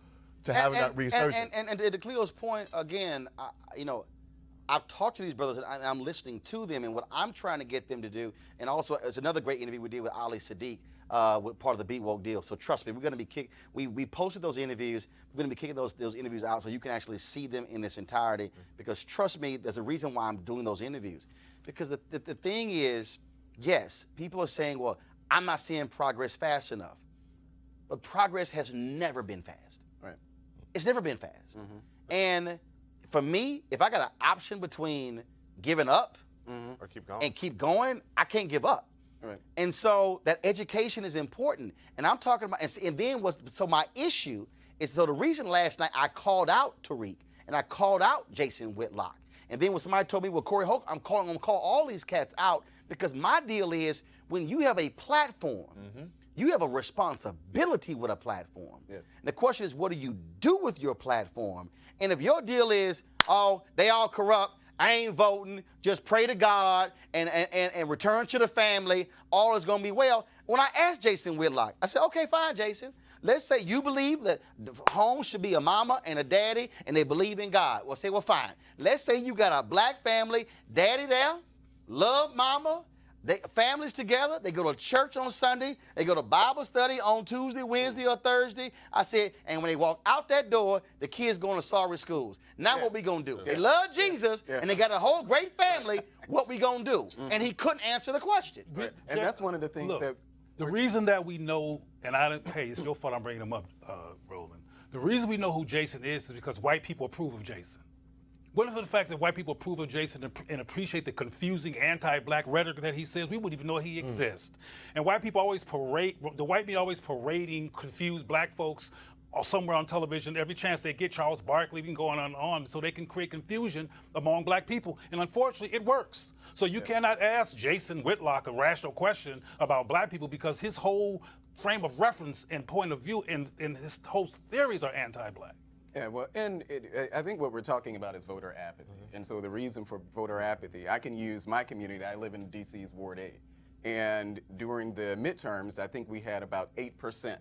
to having that resurgence. And to Cleo's point, again, I've talked to these brothers and I'm listening to them, and what I'm trying to get them to do, and also it's another great interview we did with Ali Sadiq, with part of the Be Woke deal. So trust me, we're going to be we posted those interviews. We're going to be kicking those interviews out so you can actually see them in this entirety. Because trust me, there's a reason why I'm doing those interviews. Because the thing is, yes, people are saying, well, I'm not seeing progress fast enough. But progress has never been fast. Right. It's never been fast. And for me, if I got an option between giving up or keep going, I can't give up. Right. And so that education is important. And I'm talking about, and then so my issue is, so the reason last night I called out Tariq and I called out Jason Whitlock. And then when somebody told me, well, Corey Holt, I'm going to call all these cats out, because my deal is when you have a platform, you have a responsibility with a platform. Yeah. And the question is, what do you do with your platform? And if your deal is, oh, they all corrupt, I ain't voting, just pray to God and return to the family, all is going to be well. When I asked Jason Whitlock, I said, okay, fine, Jason. Let's say you believe that the home should be a mama and a daddy and they believe in God. Well, say, well, fine. Let's say you got a black family, daddy there, love mama, Families together, they go to church on Sunday, they go to Bible study on Tuesday, Wednesday, or Thursday. I said, and when they walk out that door, the kids going to sorry schools. Now what we gonna do? They love Jesus, and they got a whole great family. What we gonna do? And he couldn't answer the question. And that's one of the things that the reason that we know, and hey, it's your fault I'm bringing him up, Roland. The reason we know who Jason is because white people approve of Jason. What if the fact that white people approve of Jason and appreciate the confusing anti-black rhetoric that he says, we wouldn't even know he exists. And white people always the white media always parading confused black folks or somewhere on television every chance they get. Charles Barkley even going on so they can create confusion among black people. And unfortunately, it works. So you cannot ask Jason Whitlock a rational question about black people because his whole frame of reference and point of view and his whole theories are anti-black. Yeah, well, and I think what we're talking about is voter apathy. And so the reason for voter apathy, I can use my community. I live in DC's Ward 8. And during the midterms, I think we had about 8%.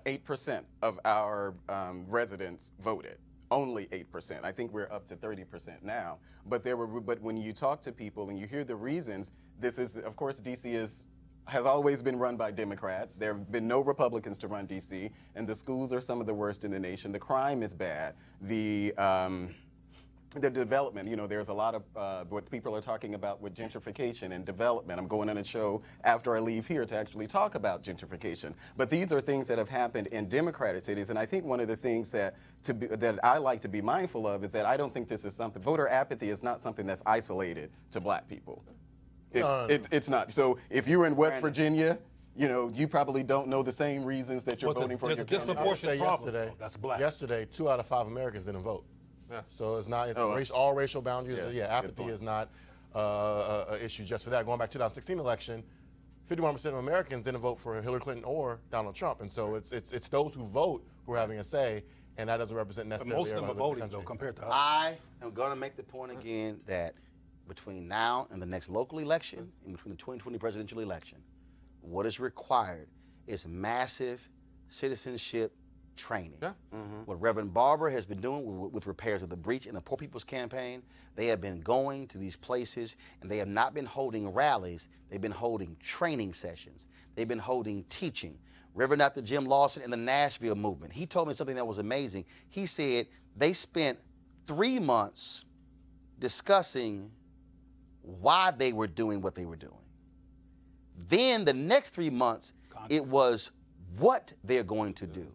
8% of our residents voted. Only 8%. I think we're up to 30% now. But when you talk to people and you hear the reasons, this is, of course, DC has always been run by Democrats. There have been no Republicans to run D.C., and the schools are some of the worst in the nation. The crime is bad. The development, there's a lot of what people are talking about with gentrification and development. I'm going on a show after I leave here to actually talk about gentrification. But these are things that have happened in Democratic cities, and I think one of the things that I like to be mindful of is that I don't think this is something, voter apathy is not something that's isolated to black people. It's not. So if you're in West Virginia, you probably don't know the same reasons that you're voting for your candidate. Disproportionate problem. That's black. Yesterday, 2 out of 5 Americans didn't vote. Yeah. So it's not all racial boundaries. Apathy is not an issue just for that. Going back to the 2016 election, 51% of Americans didn't vote for Hillary Clinton or Donald Trump, and so it's those who vote who are having a say, and that doesn't represent necessarily. But most of them are voting though, compared to us. I am going to make the point again that between now and the next local election, and between the 2020 presidential election, what is required is massive citizenship training. Yeah. What Reverend Barber has been doing with repairs of the breach in the Poor People's Campaign, they have been going to these places and they have not been holding rallies, they've been holding training sessions, they've been holding teaching. Reverend Dr. Jim Lawson in the Nashville movement, he told me something that was amazing. He said they spent 3 months discussing why they were doing what they were doing. Then the next 3 months, it was what they're going to do.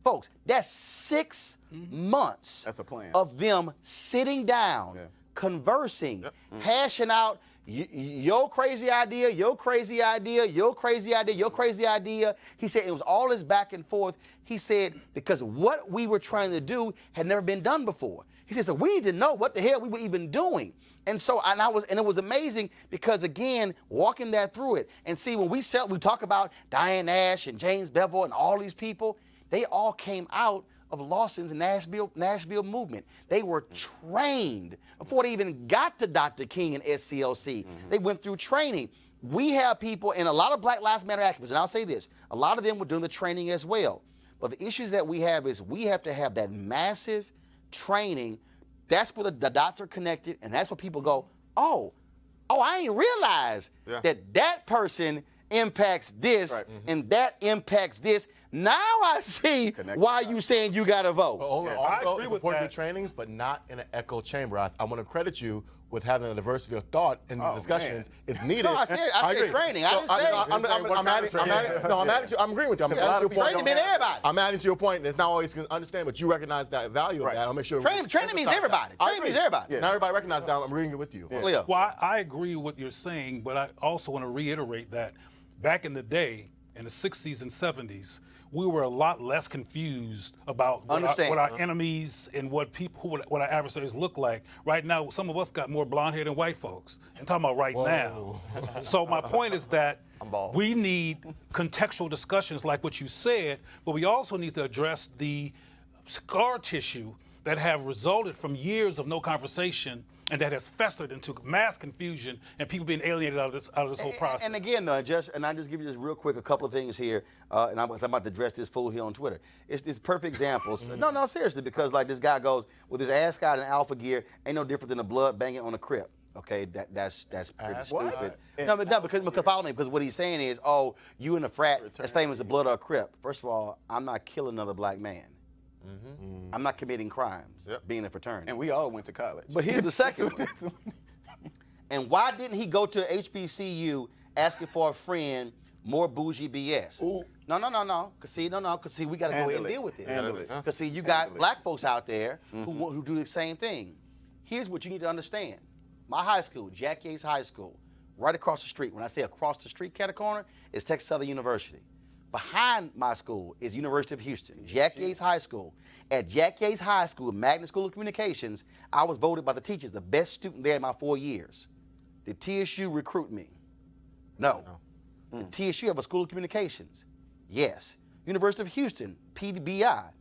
Folks, that's 6 months That's a plan. of them sitting down, conversing, hashing out your crazy idea, your crazy idea, your crazy idea, your crazy idea. He said it was all this back and forth. He said because what we were trying to do had never been done before. He said, so we need to know what the hell we were even doing. And so, and it was amazing because again, walking that through it and see when we talk about Diane Nash and James Bevel and all these people, they all came out of Lawson's Nashville movement. They were trained before they even got to Dr. King and SCLC. They went through training. We have people and a lot of Black Lives Matter activists, and I'll say this, a lot of them were doing the training as well. But the issues that we have is we have to have that massive training. That's where the dots are connected, and that's where people go, oh, I didn't realize that person impacts this and that impacts this. Now I see why you saying you got to vote. I agree with that. Trainings, but not in an echo chamber. I want to credit you with having a diversity of thought in these discussions. It's needed. No, I said training. I didn't say. I'm agreeing with you. I'm adding to your point. Training means everybody. I'm adding to your point. It's not always going to understand, but you recognize that value of that. I'll make sure. Training means everybody. Training means everybody. Not everybody recognizes that. I'm agreeing with you. Leo. Well, I agree with what you're saying, but I also want to reiterate that back in the day, in the 60s and 70s, we were a lot less confused about what our enemies and what our adversaries look like. Right now, some of us got more blonde hair than white folks. I'm talking about right now. So my point is that we need contextual discussions like what you said, but we also need to address the scar tissue that have resulted from years of no conversation and that has festered into mass confusion and people being alienated out of this whole process. And again, though, I just give you just real quick a couple of things here, and I'm about to address this fool here on Twitter. It's this perfect example. No, seriously, because like this guy goes with his ascot and alpha gear, ain't no different than a blood banging on a crib. Okay, that's pretty What? stupid. No, because follow me. Because what he's saying is, oh, you in the frat, that's same as the blood or a Crip. First of all, I'm not killing another black man. I'm not committing crimes being in a fraternity. And we all went to college. But here's the second one. And why didn't he go to HBCU asking for a friend more bougie BS? Ooh. No. Cause see, we gotta go ahead and deal with it. Cause see, you got black folks out there who do the same thing. Here's what you need to understand. My high school, Jack Yates High School, right across the street. When I say across the street, cat corner, is Texas Southern University. Behind my school is University of Houston, Jack Yates High School. At Jack Yates High School, Magnet School of Communications, I was voted by the teachers the best student there in my 4 years. Did TSU recruit me? No. Did TSU have a School of Communications? Yes. University of Houston, PWI,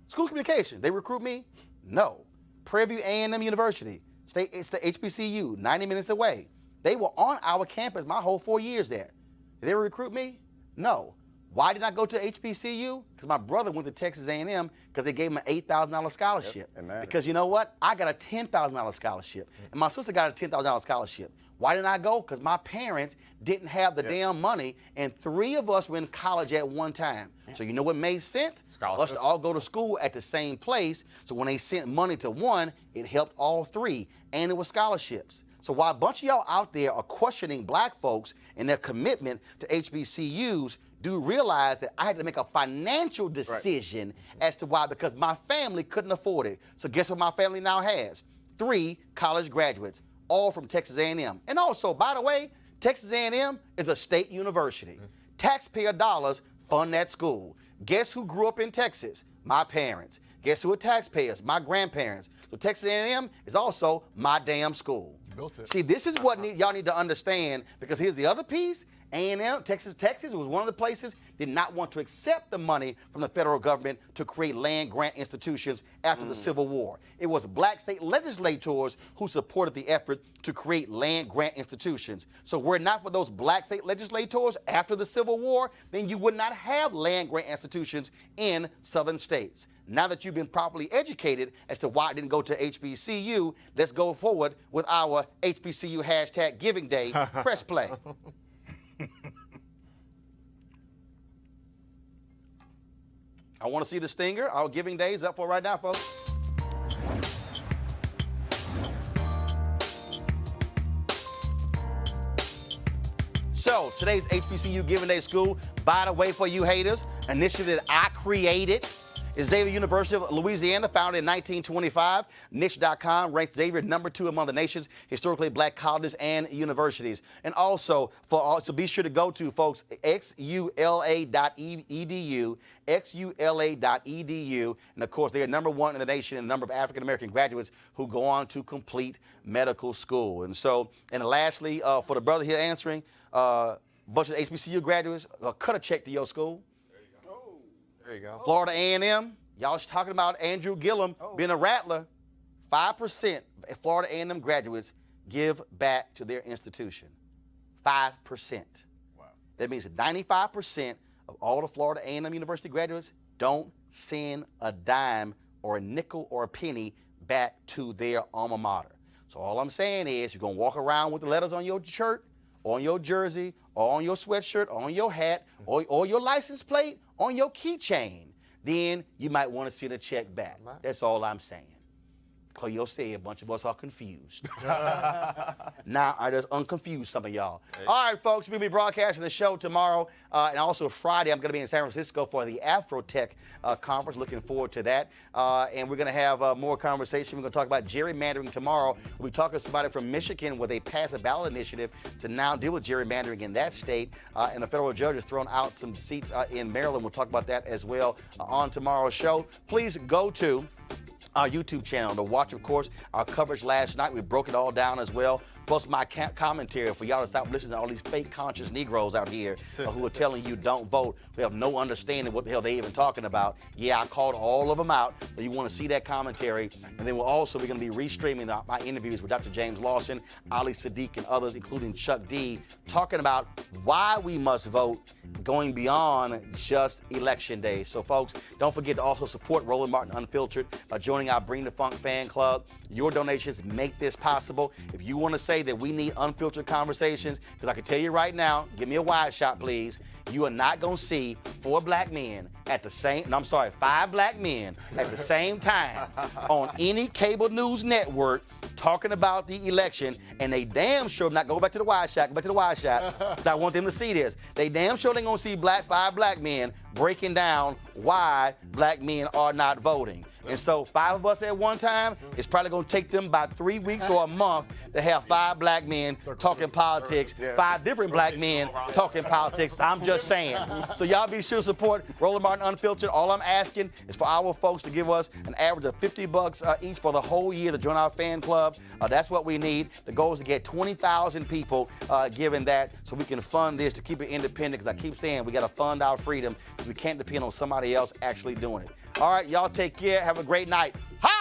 School of Communications, they recruit me? No. Prairie View A&M University, it's the HBCU, 90 minutes away. They were on our campus my whole 4 years there. Did they recruit me? No. Why did I go to HBCU? Because my brother went to Texas A&M because they gave him an $8,000 scholarship. Because you know what? I got a $10,000 scholarship. And my sister got a $10,000 scholarship. Why didn't I go? Because my parents didn't have the damn money, and 3 of us were in college at one time. So you know what made sense? Us to all go to school at the same place. So when they sent money to one, it helped all 3, and it was scholarships. So while a bunch of y'all out there are questioning black folks and their commitment to HBCUs, do realize that I had to make a financial decision as to why, because my family couldn't afford it. So guess what my family now has? 3 college graduates, all from Texas A&M. And also, by the way, Texas A&M is a state university. Taxpayer dollars fund that school. Guess who grew up in Texas? My parents. Guess who are taxpayers? My grandparents. So Texas A&M is also my damn school. See, this is what y'all need to understand, because here's the other piece. A&M, Texas was one of the places did not want to accept the money from the federal government to create land grant institutions after the Civil War. It was black state legislators who supported the effort to create land grant institutions. So were it not for those black state legislators after the Civil War, then you would not have land grant institutions in southern states. Now that you've been properly educated as to why I didn't go to HBCU, let's go forward with our HBCU hashtag Giving Day. Press play. I want to see the stinger. Our Giving Day is up for right now, folks. So today's HBCU Giving Day School, by the way, for you haters, initiative that I created, is Xavier University of Louisiana, founded in 1925. Niche.com ranks Xavier #2 among the nation's historically black colleges and universities. And also, so be sure to go to, folks, xula.edu, xula.edu. And of course, they are #1 in the nation in the number of African American graduates who go on to complete medical school. And so, and lastly, for the brother here answering, bunch of HBCU graduates, cut a check to your school. There you go. Florida A&M, y'all was talking about Andrew Gillum being a rattler. 5% of Florida A&M graduates give back to their institution. 5%. Wow. That means that 95% of all the Florida A&M University graduates don't send a dime or a nickel or a penny back to their alma mater. So all I'm saying is you're going to walk around with the letters on your shirt, on your jersey, or on your sweatshirt, or on your hat, or your license plate, on your keychain, then you might want to send a check back. That's all I'm saying. Cleo said a bunch of us are confused. Now I just unconfused some of y'all. All right, folks, we'll be broadcasting the show tomorrow, and also Friday. I'm going to be in San Francisco for the Afrotech conference. Looking forward to that. And we're going to have more conversation. We're going to talk about gerrymandering tomorrow. We're talking to somebody from Michigan where they passed a ballot initiative to now deal with gerrymandering in that state. And a federal judge has thrown out some seats in Maryland. We'll talk about that as well on tomorrow's show. Please go to our YouTube channel to watch, of course, our coverage last night. We broke it all down as well. plus my commentary for y'all to stop listening to all these fake conscious Negroes out here who are telling you don't vote, who have no understanding what the hell they even talking about. Yeah, I called all of them out, so you want to see that commentary. And then we'll also be going to be restreaming my interviews with Dr. James Lawson, Ali Sadiq, and others, including Chuck D, talking about why we must vote going beyond just election day. So folks, don't forget to also support Roland Martin Unfiltered by joining our Bring the Funk fan club. Your donations make this possible. If you want to say that we need unfiltered conversations, because I can tell you right now, give me a wide shot, please. You are not going to see 5 black men at the same time on any cable news network talking about the election, and they damn sure not go back to the wide shot, because I want them to see this. They damn sure ain't going to see 5 black men breaking down why black men are not voting. And so 5 of us at one time, it's probably going to take them about 3 weeks or a month to have 5 black men talking politics, 5 different black men talking politics. I'm just saying. So y'all be sure to support Roland Martin Unfiltered. All I'm asking is for our folks to give us an average of $50 each for the whole year to join our fan club. That's what we need. The goal is to get 20,000 people giving that so we can fund this to keep it independent, because I keep saying we got to fund our freedom, because we can't depend on somebody else actually doing it. All right, y'all take care. Have a great night. Hi!